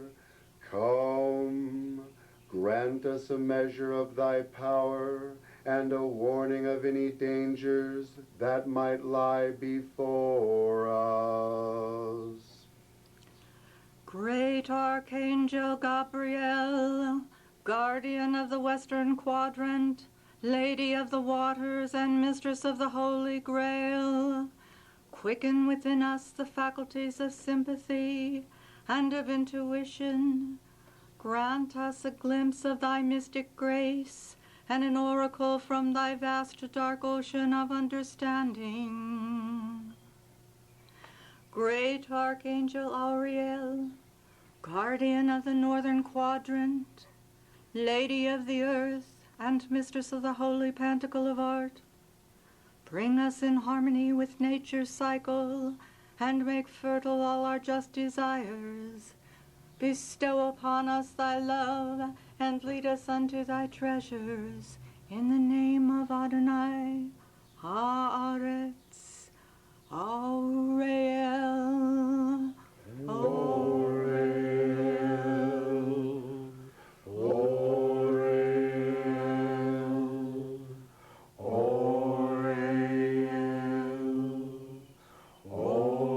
come, grant us a measure of thy power and a warning of any dangers that might lie before us. Great Archangel Gabriel, guardian of the Western Quadrant, Lady of the Waters and Mistress of the Holy Grail, quicken within us the faculties of sympathy and of intuition. Grant us a glimpse of thy mystic grace and an oracle from thy vast dark ocean of understanding. Great Archangel Auriel, guardian of the Northern Quadrant, Lady of the Earth and Mistress of the Holy Pantacle of Art, bring us in harmony with nature's cycle and make fertile all our just desires. Bestow upon us thy love and lead us unto thy treasures. In the name of Adonai, Haaretz, Auriel, Auriel, Auriel, Auriel, Auriel,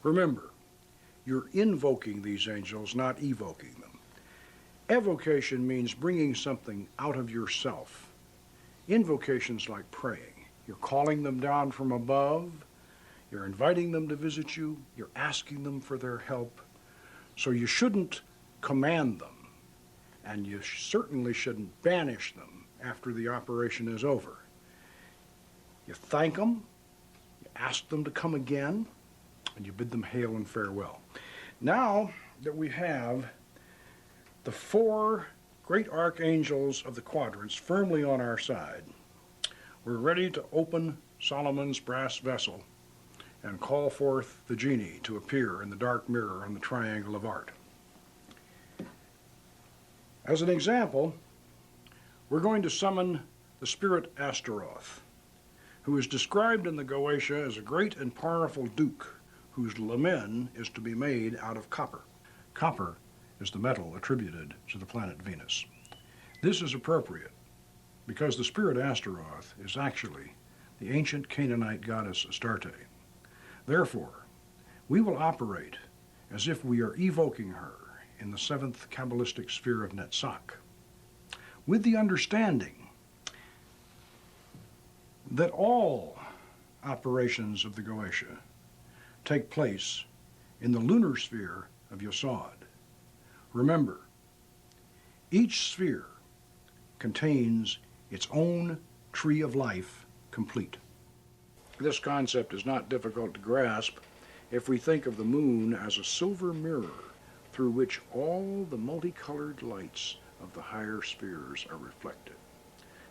Remember, you're invoking these angels, not evoking them. Evocation means bringing something out of yourself. Invocation's like praying. You're calling them down from above, you're inviting them to visit you, you're asking them for their help. So you shouldn't command them, and you certainly shouldn't banish them after the operation is over. You thank them, you ask them to come again, and you bid them hail and farewell. Now that we have the four great archangels of the quadrants firmly on our side, we're ready to open Solomon's brass vessel and call forth the genie to appear in the dark mirror on the triangle of art. As an example, we're going to summon the spirit Astaroth, who is described in the Goetia as a great and powerful duke whose lamen is to be made out of copper. Copper is the metal attributed to the planet Venus. This is appropriate because the spirit Astaroth is actually the ancient Canaanite goddess Astarte. Therefore, we will operate as if we are evoking her in the seventh Kabbalistic sphere of Netzach, with the understanding that all operations of the Goetia take place in the lunar sphere of Yesod. Remember, each sphere contains its own tree of life complete. This concept is not difficult to grasp if we think of the moon as a silver mirror through which all the multicolored lights of the higher spheres are reflected.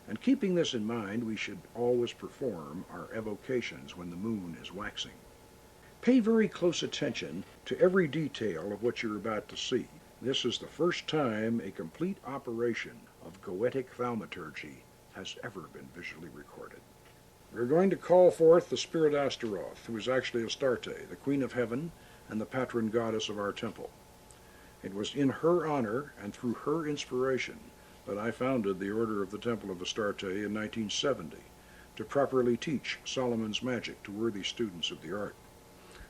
And keeping this in mind, we should always perform our evocations when the moon is waxing. Pay very close attention to every detail of what you're about to see. This is the first time a complete operation of Goetic thaumaturgy has ever been visually recorded. We're going to call forth the spirit Astaroth, who is actually Astarte, the Queen of Heaven and the patron goddess of our temple. It was in her honor and through her inspiration that I founded the Order of the Temple of Astarte in 1970 to properly teach Solomon's magic to worthy students of the art.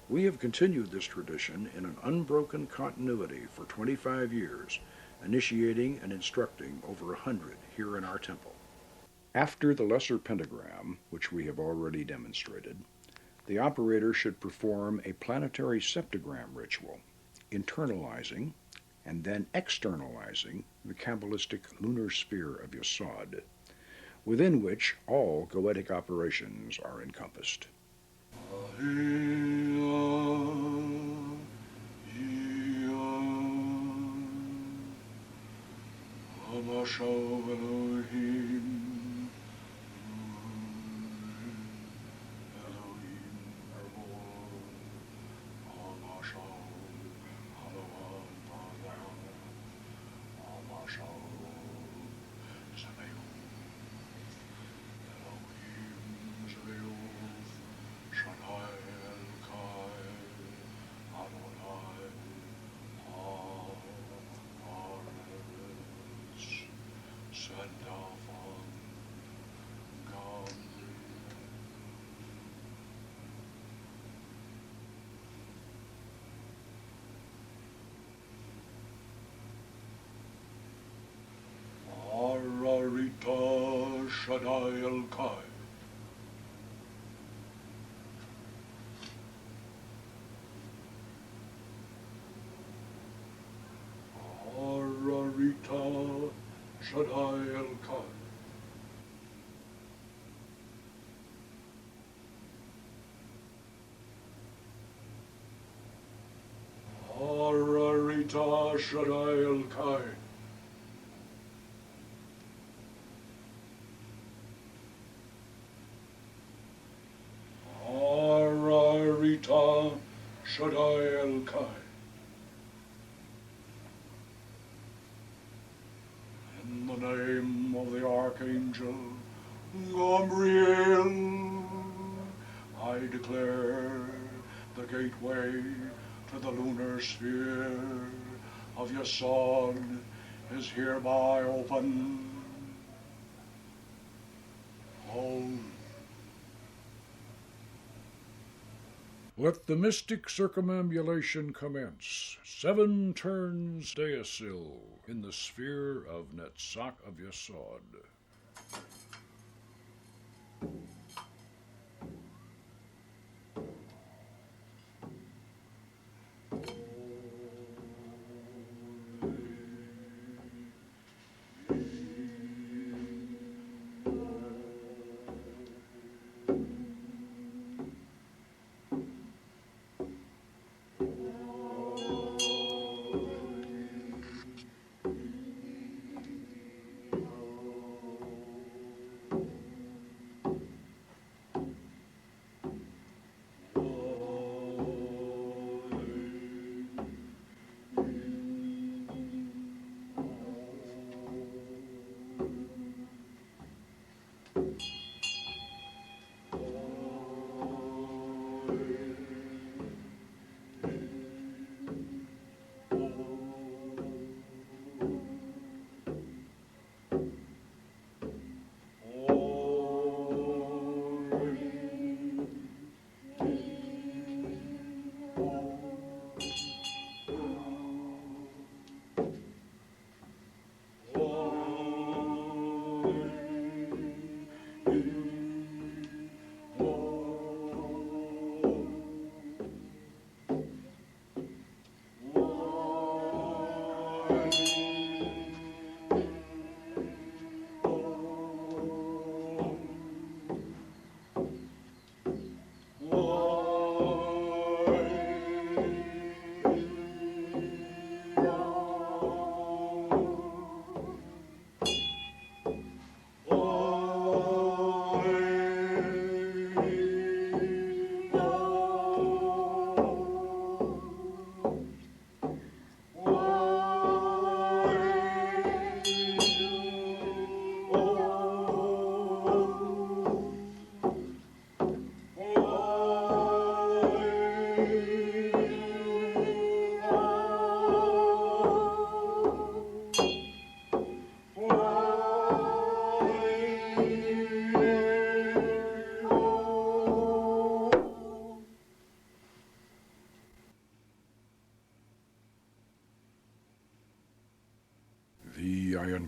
We have continued this tradition in an unbroken continuity for 25 years, initiating and instructing over 100 here in our temple. After the lesser pentagram, which we have already demonstrated, the operator should perform a planetary septagram ritual, internalizing and then externalizing the Kabbalistic lunar sphere of Yesod, within which all Goetic operations are encompassed. Ararita Shaddai El-Kai. Ararita Shaddai El-Kai. Ararita Shaddai El-Kai. Ararita Shaddai El-Kai. In the name of the Archangel Gabriel, I declare the gateway to the lunar sphere of Yesod is hereby open. Om. Let the mystic circumambulation commence. 7 turns Deasil in the sphere of Netzach of Yesod.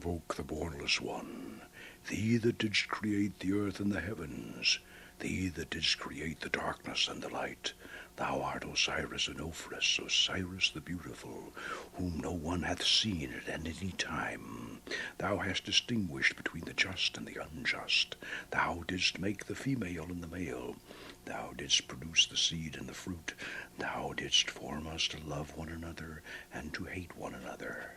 invoke the Bornless One, thee that didst create the earth and the heavens, thee that didst create the darkness and the light. Thou art Osiris and Ophrys, Osiris the beautiful, whom no one hath seen at any time. Thou hast distinguished between the just and the unjust. Thou didst make the female and the male. Thou didst produce the seed and the fruit. Thou didst form us to love one another and to hate one another.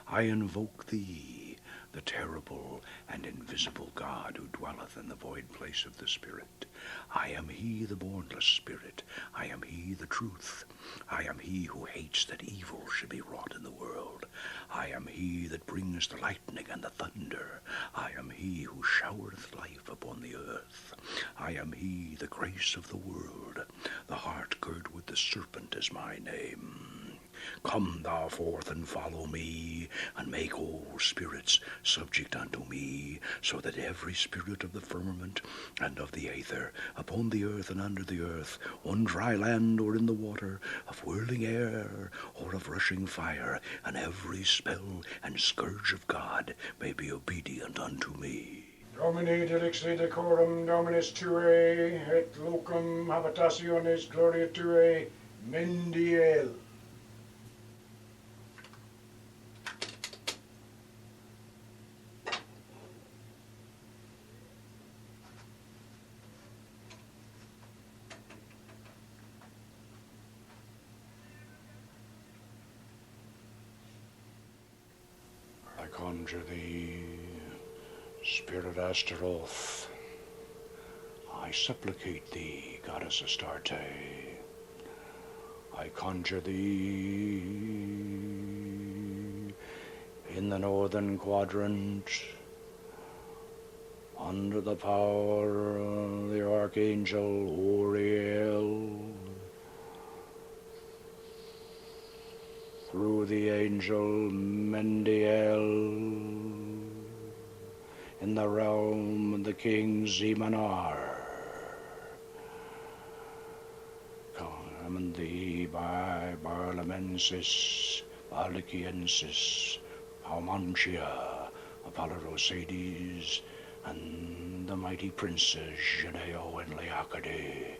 I invoke thee, the terrible and invisible God who dwelleth in the void place of the Spirit. I am he, the bornless Spirit. I am he, the truth. I am he who hates that evil should be wrought in the world. I am he that brings the lightning and the thunder. I am he who showereth life upon the earth. I am he, the grace of the world. The heart girt with the serpent is my name. Come thou forth and follow me, and make all spirits subject unto me, so that every spirit of the firmament and of the aether, upon the earth and under the earth, on dry land or in the water, of whirling air or of rushing fire, and every spell and scourge of God may be obedient unto me. Domini delixi decorum Dominus Tue, et locum habitationis gloria Tue, Mendiel. I conjure thee, Spirit Astaroth. I supplicate thee, Goddess Astarte. I conjure thee, in the northern quadrant, under the power of the Archangel Uriel, through the angel Mendiel, in the realm of the king Zemanar. Command thee by Barlamensis, Barliciensis, Palmantia, Apollorosades, and the mighty princes Geneo and Leocade,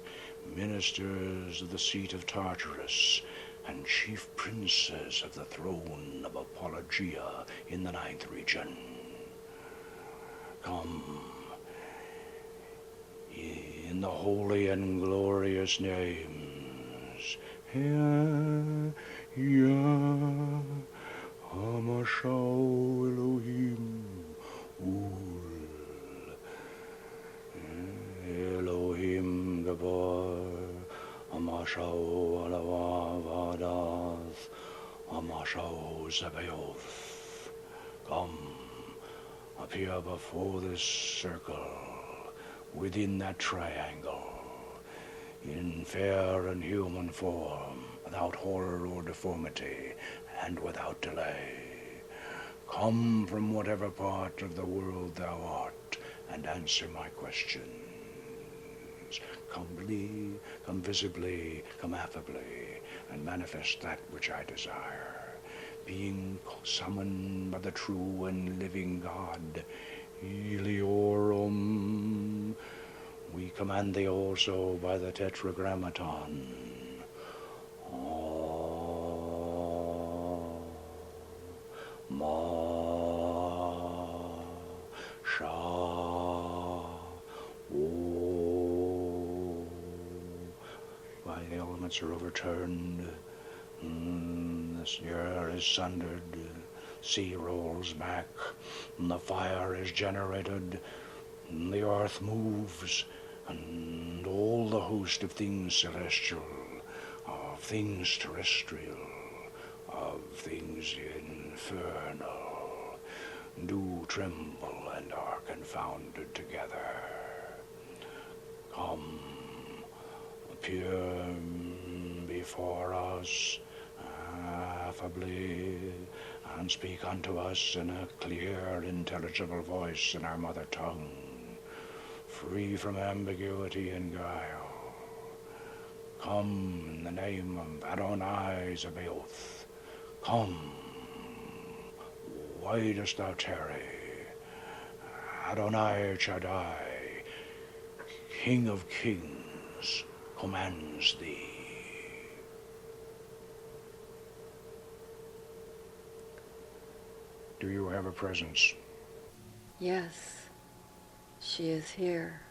ministers of the seat of Tartarus, and chief princes of the throne of Apologia in the 9th region. Come, in the holy and glorious names, Yah, Hamashau Elohim, Elohim Gabor, Amashau Alavavadas, Amashau Zebaoth. Come, appear before this circle, within that triangle, in fair and human form, without horror or deformity, and without delay. Come from whatever part of the world thou art, and answer my questions. Come humbly, come visibly, come affably, and manifest that which I desire. Being summoned by the true and living God, Eliorum, we command thee also by the Tetragrammaton. Why the elements are overturned, this air is sundered, sea rolls back, and the fire is generated, and the earth moves, and all the host of things celestial, of things terrestrial, of things infernal, do tremble and are confounded together. Come, appear before us affably, and speak unto us in a clear, intelligible voice in our mother tongue, free from ambiguity and guile. Come in the name of Adonai Zebaoth. Come, Why dost thou tarry? Adonai Shaddai, King of kings, commands thee. Do you have a presence? Yes, she is here.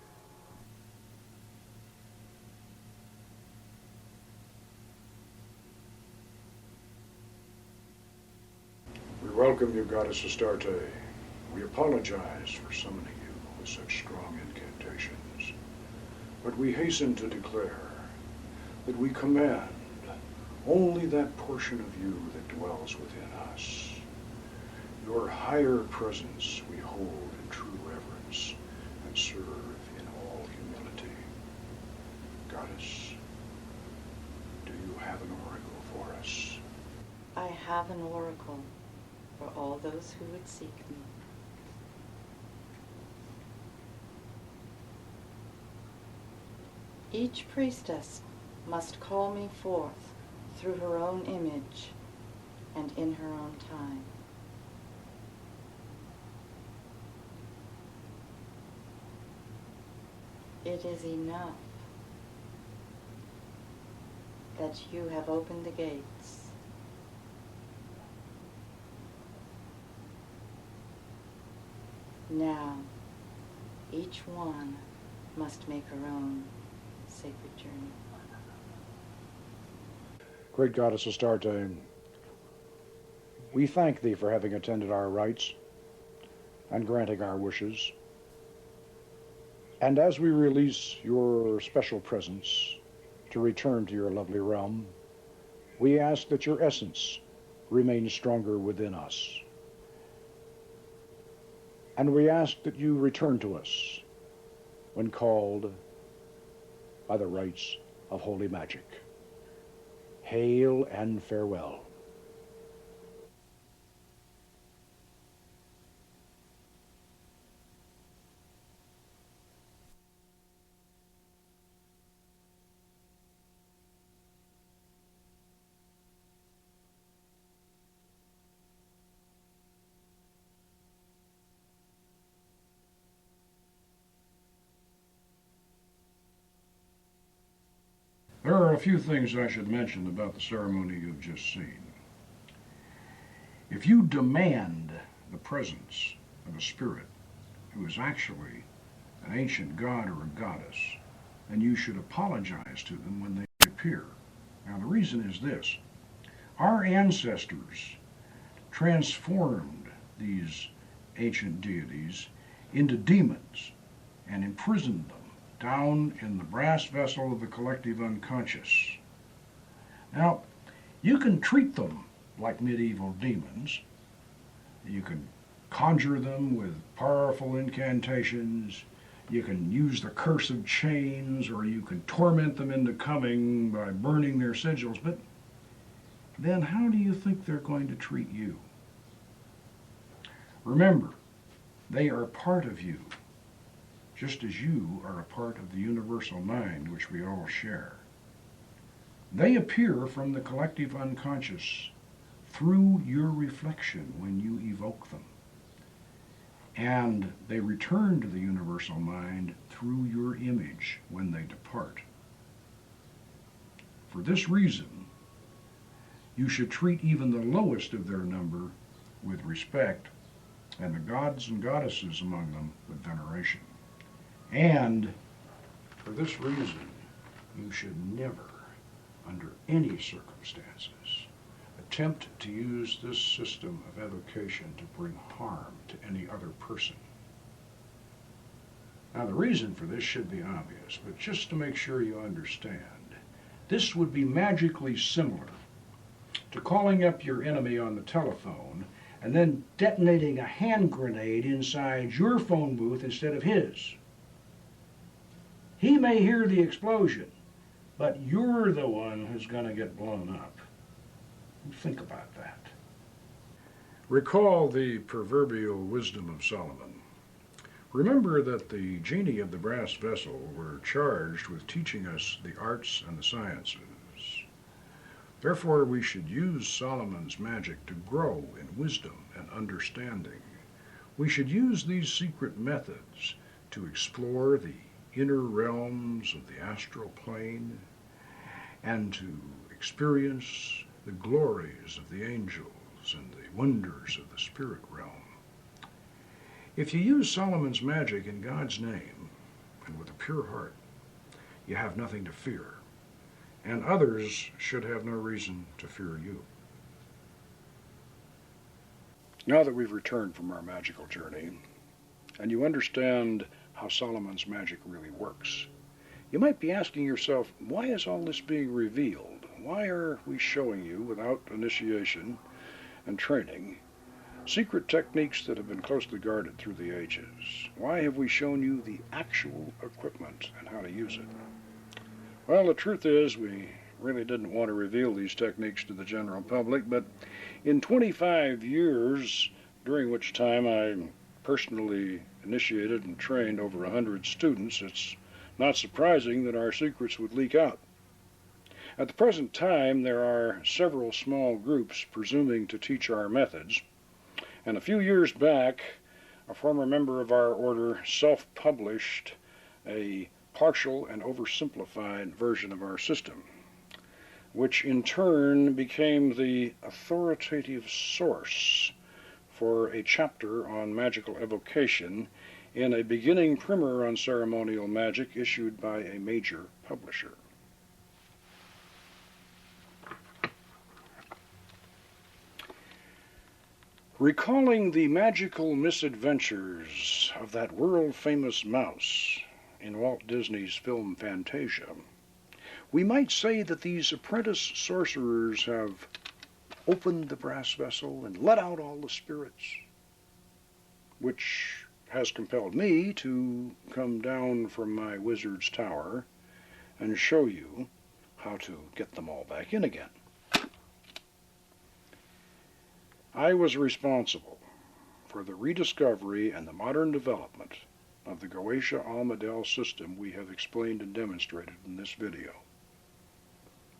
We welcome you, Goddess Astarte. We apologize for summoning you with such strong incantations, but we hasten to declare that we command only that portion of you that dwells within us. Your higher presence we hold in true reverence and serve in all humility. Goddess, do you have an oracle for us? I have an oracle for all those who would seek me. Each priestess must call me forth through her own image and in her own time. It is enough that you have opened the gates. Now, each one must make her own sacred journey. Great Goddess Astarte, we thank thee for having attended our rites and granting our wishes. And as we release your special presence to return to your lovely realm, we ask that your essence remain stronger within us. And we ask that you return to us when called by the rites of holy magic. Hail and farewell. There are a few things I should mention about the ceremony you've just seen. If you demand the presence of a spirit who is actually an ancient god or a goddess, then you should apologize to them when they appear. Now, the reason is this. Our ancestors transformed these ancient deities into demons and imprisoned them down in the brass vessel of the collective unconscious. Now, you can treat them like medieval demons. You can conjure them with powerful incantations. You can use the curse of chains, or you can torment them into coming by burning their sigils. But then how do you think they're going to treat you? Remember, they are part of you, just as you are a part of the universal mind which we all share. They appear from the collective unconscious through your reflection when you evoke them. And they return to the universal mind through your image when they depart. For this reason, you should treat even the lowest of their number with respect, and the gods and goddesses among them with veneration. And for this reason, you should never, under any circumstances, attempt to use this system of evocation to bring harm to any other person. Now, the reason for this should be obvious, but just to make sure you understand, this would be magically similar to calling up your enemy on the telephone and then detonating a hand grenade inside your phone booth instead of his. He may hear the explosion, but you're the one who's going to get blown up. Think about that. Recall the proverbial wisdom of Solomon. Remember that the genii of the brass vessel were charged with teaching us the arts and the sciences. Therefore, we should use Solomon's magic to grow in wisdom and understanding. We should use these secret methods to explore the inner realms of the astral plane and to experience the glories of the angels and the wonders of the spirit realm. If you use Solomon's magic in God's name and with a pure heart, you have nothing to fear, and others should have no reason to fear you. Now that we've returned from our magical journey, and you understand how Solomon's magic really works, you might be asking yourself, why is all this being revealed? Why are we showing you, without initiation and training, secret techniques that have been closely guarded through the ages? Why have we shown you the actual equipment and how to use it? Well, the truth is, we really didn't want to reveal these techniques to the general public, but in 25 years, during which time I personally initiated and trained over 100 students, it's not surprising that our secrets would leak out. At the present time, there are several small groups presuming to teach our methods, and a few years back, a former member of our order self-published a partial and oversimplified version of our system, which in turn became the authoritative source for a chapter on magical evocation in a beginning primer on ceremonial magic issued by a major publisher. Recalling the magical misadventures of that world-famous mouse in Walt Disney's film Fantasia, we might say that these apprentice sorcerers have opened the brass vessel and let out all the spirits, which has compelled me to come down from my wizard's tower and show you how to get them all back in again. I was responsible for the rediscovery and the modern development of the Goetia Almadel system we have explained and demonstrated in this video.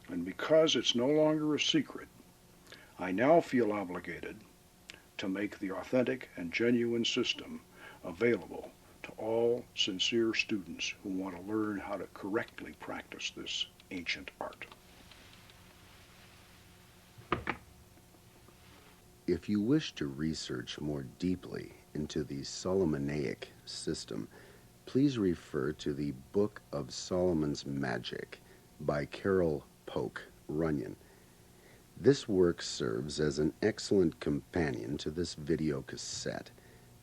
And because it's no longer a secret, I now feel obligated to make the authentic and genuine system available to all sincere students who want to learn how to correctly practice this ancient art. If you wish to research more deeply into the Solomonic system, please refer to the Book of Solomon's Magic by Carroll, Runyon. This work serves as an excellent companion to this video cassette.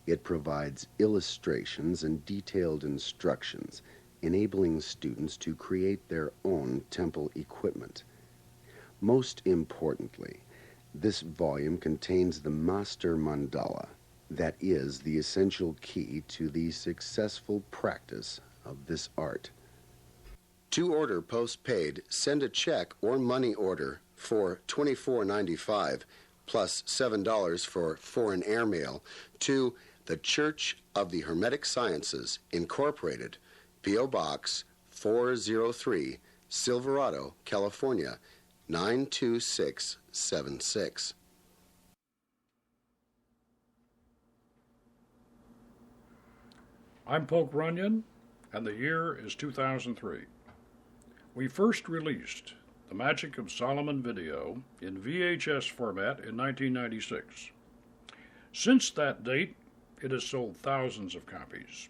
It provides illustrations and detailed instructions, enabling students to create their own temple equipment. Most importantly, this volume contains the master mandala that is the essential key to the successful practice of this art. To order postpaid, send a check or money order for $24.95 plus $7 for foreign airmail to the Church of the Hermetic Sciences, Incorporated, P.O. Box 403, Silverado, California, 92676. I'm Poke Runyon, and the year is 2003. We first released the Magic of Solomon video in VHS format in 1996. Since that date, it has sold thousands of copies.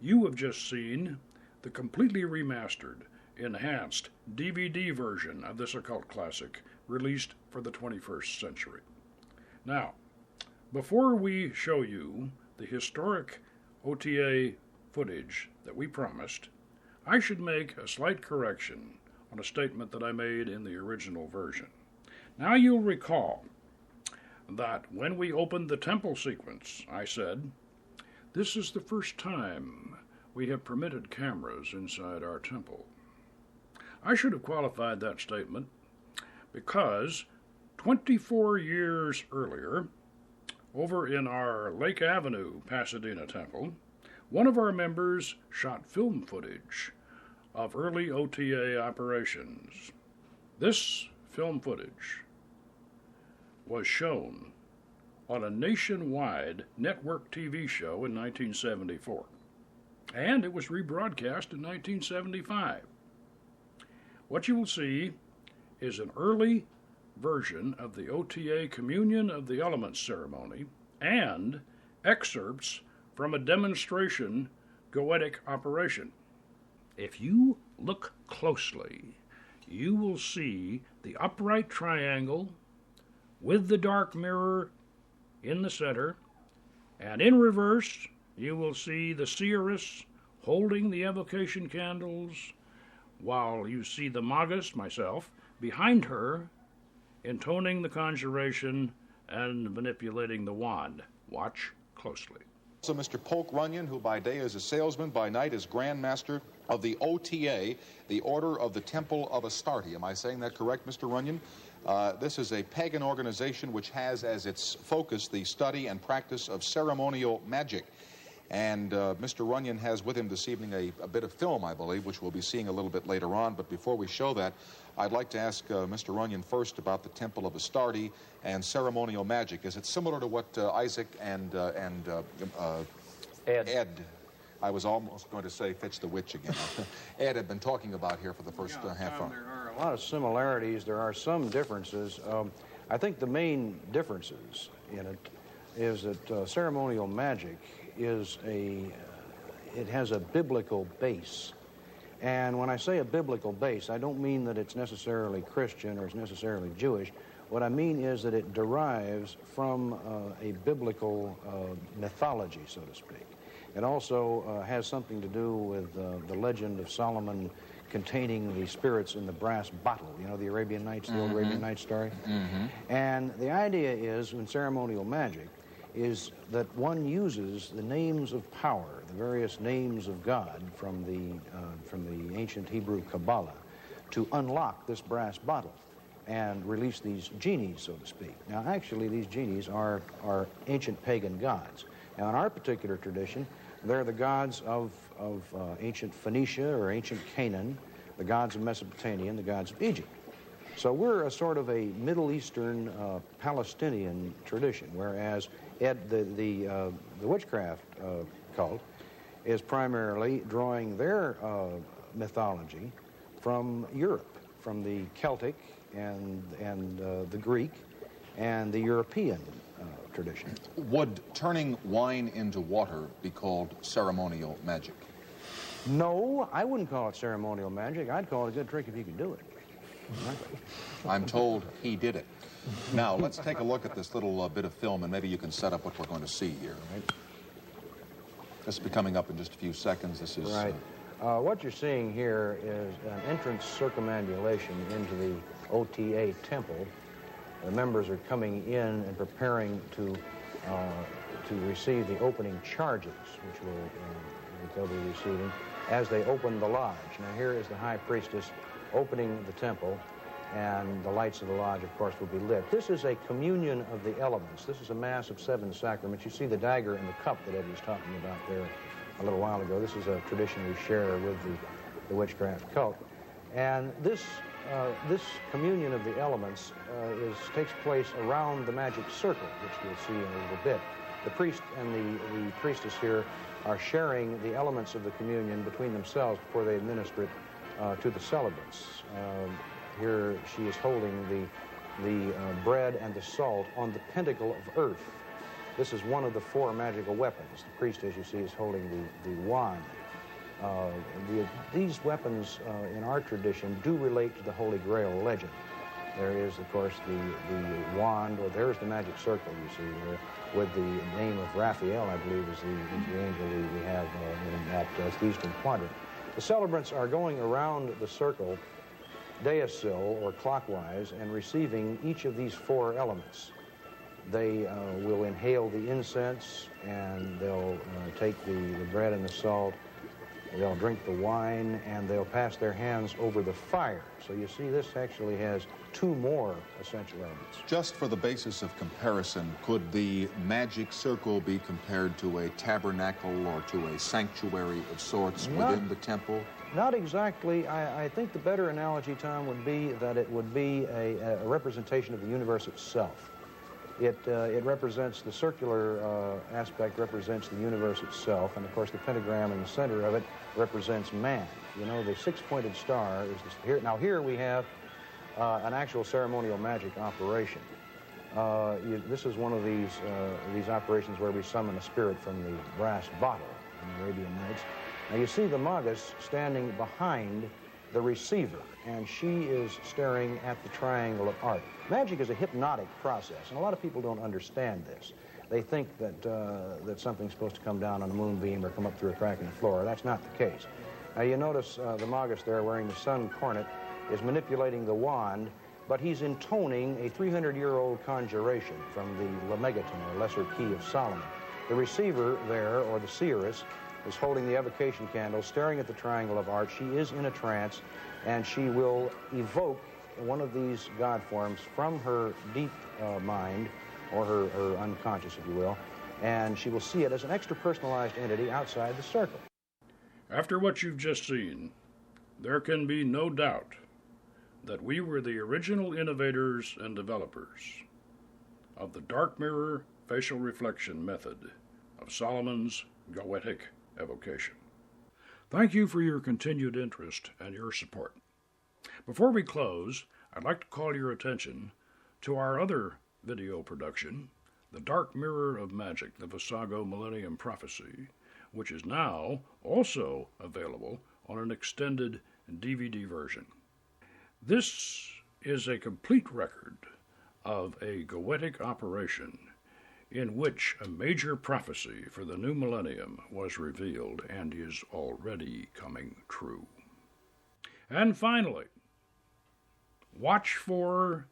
You have just seen the completely remastered, enhanced DVD version of this occult classic released for the 21st century. Now, before we show you the historic O.T.A. footage that we promised, I should make a slight correction on a statement that I made in the original version. Now you'll recall that when we opened the temple sequence, I said, "This is the first time we have permitted cameras inside our temple." I should have qualified that statement because 24 years earlier, over in our Lake Avenue, Pasadena temple, one of our members shot film footage of early O.T.A. operations. This film footage was shown on a nationwide network TV show in 1974, and it was rebroadcast in 1975. What you will see is an early version of the O.T.A. Communion of the Elements ceremony and excerpts from a demonstration Goetic operation. If you look closely, you will see the upright triangle with the dark mirror in the center, and in reverse you will see the seeress holding the evocation candles, while you see the magus, myself, behind her, intoning the conjuration and manipulating the wand. Watch closely. So Mr. Polk Runyon, who by day is a salesman, by night is Grand Master of the O.T.A., the Order of the Temple of Astarte. Am I saying that correct, Mr. Runyon? This is a pagan organization which has as its focus the study and practice of ceremonial magic. And Mr. Runyon has with him this evening a bit of film, I believe, which we'll be seeing a little bit later on. But before we show that, I'd like to ask Mr. Runyon first about the Temple of Astarte and ceremonial magic. Is it similar to what Isaac and Ed, I was almost going to say Fitch the Witch again, Ed had been talking about here for the first half hour? There are a lot of similarities. There are some differences. I think the main differences in it is that ceremonial magic is it has a biblical base. And when I say a biblical base, I don't mean that it's necessarily Christian or it's necessarily Jewish. What I mean is that it derives from a biblical mythology, so to speak. It also has something to do with the legend of Solomon containing the spirits in the brass bottle. You know, the Arabian Nights, the old Arabian Nights story? And the idea is, in ceremonial magic, is that one uses the names of power, the various names of God from the ancient Hebrew Kabbalah, to unlock this brass bottle and release these genies, so to speak. Now, actually, these genies are ancient pagan gods. Now, in our particular tradition, they're the gods of ancient Phoenicia or ancient Canaan, the gods of Mesopotamia, and the gods of Egypt. So we're a sort of a Middle Eastern Palestinian tradition, whereas the witchcraft cult is primarily drawing their mythology from Europe, from the Celtic and the Greek and the European tradition. Would turning wine into water be called ceremonial magic? No, I wouldn't call it ceremonial magic. I'd call it a good trick if you could do it. I'm told he did it. Now, let's take a look at this little bit of film, and maybe you can set up what we're going to see here. Right. This will be coming up in just a few seconds. This is... Right. What you're seeing here is an entrance circumambulation into the O.T.A. temple. The members are coming in and preparing to receive the opening charges, which they'll be receiving as they open the lodge. Now, here is the high priestess opening the temple, and the lights of the lodge, of course, will be lit. This is a communion of the elements. This is a mass of 7 sacraments. You see the dagger and the cup that Ed was talking about there a little while ago. This is a tradition we share with the witchcraft cult. And this communion of the elements takes place around the magic circle, which we'll see in a little bit. The priest and the priestess here are sharing the elements of the communion between themselves before they administer it to the celebrants. Here she is holding the bread and the salt on the pentacle of earth. This is one of the 4 magical weapons. The priest, as you see, is holding the wand. These weapons in our tradition do relate to the Holy Grail legend. There is, of course, the wand, or there's the magic circle you see there, with the name of Raphael, I believe, is the angel we have in that eastern quadrant. The celebrants are going around the circle, deicil, or clockwise, and receiving each of these 4 elements. They will inhale the incense, and they'll take the bread and the salt, They'll drink the wine, and they'll pass their hands over the fire. So you see, this actually has two more essential elements. Just for the basis of comparison, could the magic circle be compared to a tabernacle or to a sanctuary of sorts within the temple? Not exactly. I think the better analogy, Tom, would be that it would be a representation of the universe itself. It represents, the circular aspect represents the universe itself, and of course the pentagram in the center of it represents man. You know, the six-pointed star is here. Now here we have an actual ceremonial magic operation. This is one of these operations where we summon a spirit from the brass bottle in the Arabian Nights. Now you see the Magus standing behind the receiver, and she is staring at the triangle of art. Magic is a hypnotic process, and a lot of people don't understand this. They think that, that something's supposed to come down on a moonbeam or come up through a crack in the floor. That's not the case. Now you notice the Magus there wearing the sun cornet is manipulating the wand, but he's intoning a 300-year-old conjuration from the Lemegeton, or Lesser Key of Solomon. The receiver there, or the seeress, is holding the evocation candle, staring at the triangle of art. She is in a trance, and she will evoke one of these god forms from her deep mind, or her unconscious, if you will, and she will see it as an extra-personalized entity outside the circle. After what you've just seen, there can be no doubt that we were the original innovators and developers of the dark mirror facial reflection method of Solomon's Goetic Evocation. Thank you for your continued interest and your support. Before we close, I'd like to call your attention to our other video production, The Dark Mirror of Magic, the Visago Millennium Prophecy, which is now also available on an extended DVD version. This is a complete record of a Goetic operation in which a major prophecy for the new millennium was revealed and is already coming true. And finally, watch for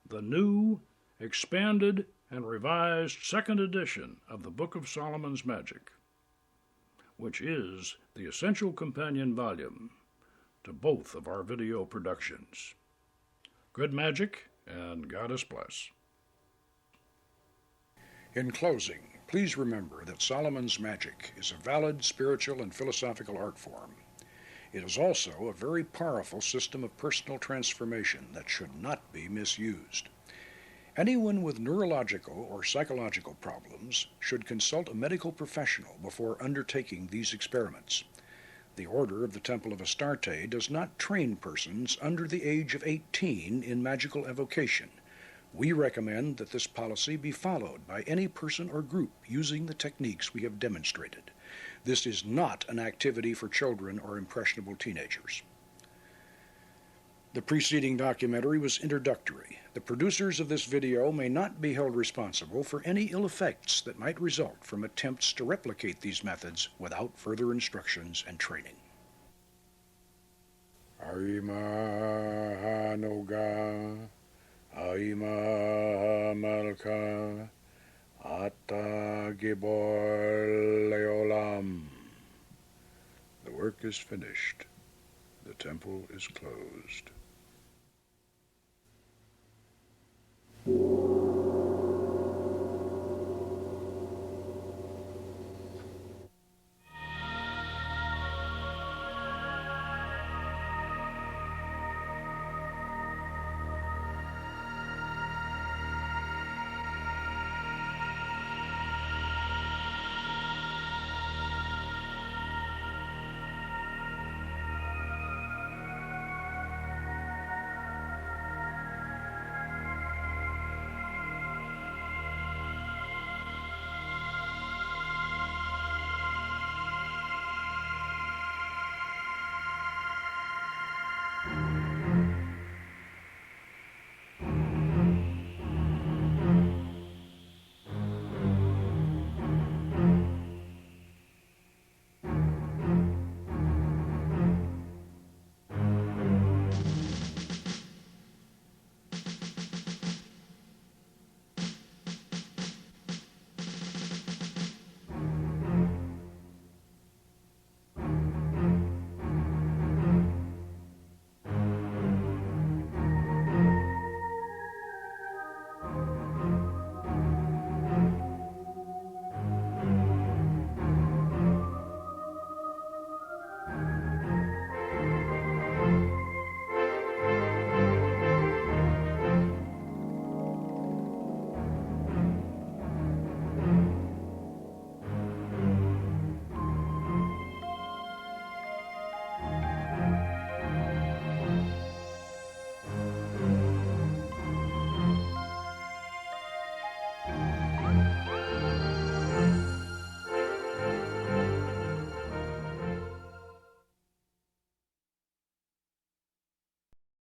the new, expanded, and revised second edition of the Book of Solomon's Magic, which is the essential companion volume to both of our video productions. Good magic, and Goddess bless. In closing, please remember that Solomon's Magic is a valid spiritual and philosophical art form. It is also a very powerful system of personal transformation that should not be misused. Anyone with neurological or psychological problems should consult a medical professional before undertaking these experiments. The Order of the Temple of Astarte does not train persons under the age of 18 in magical evocation. We recommend that this policy be followed by any person or group using the techniques we have demonstrated. This is not an activity for children or impressionable teenagers. The preceding documentary was introductory. The producers of this video may not be held responsible for any ill effects that might result from attempts to replicate these methods without further instructions and training. Aima Hanoga, Aima Malka, Ata Gibor Leolam. The work is finished. The temple is closed.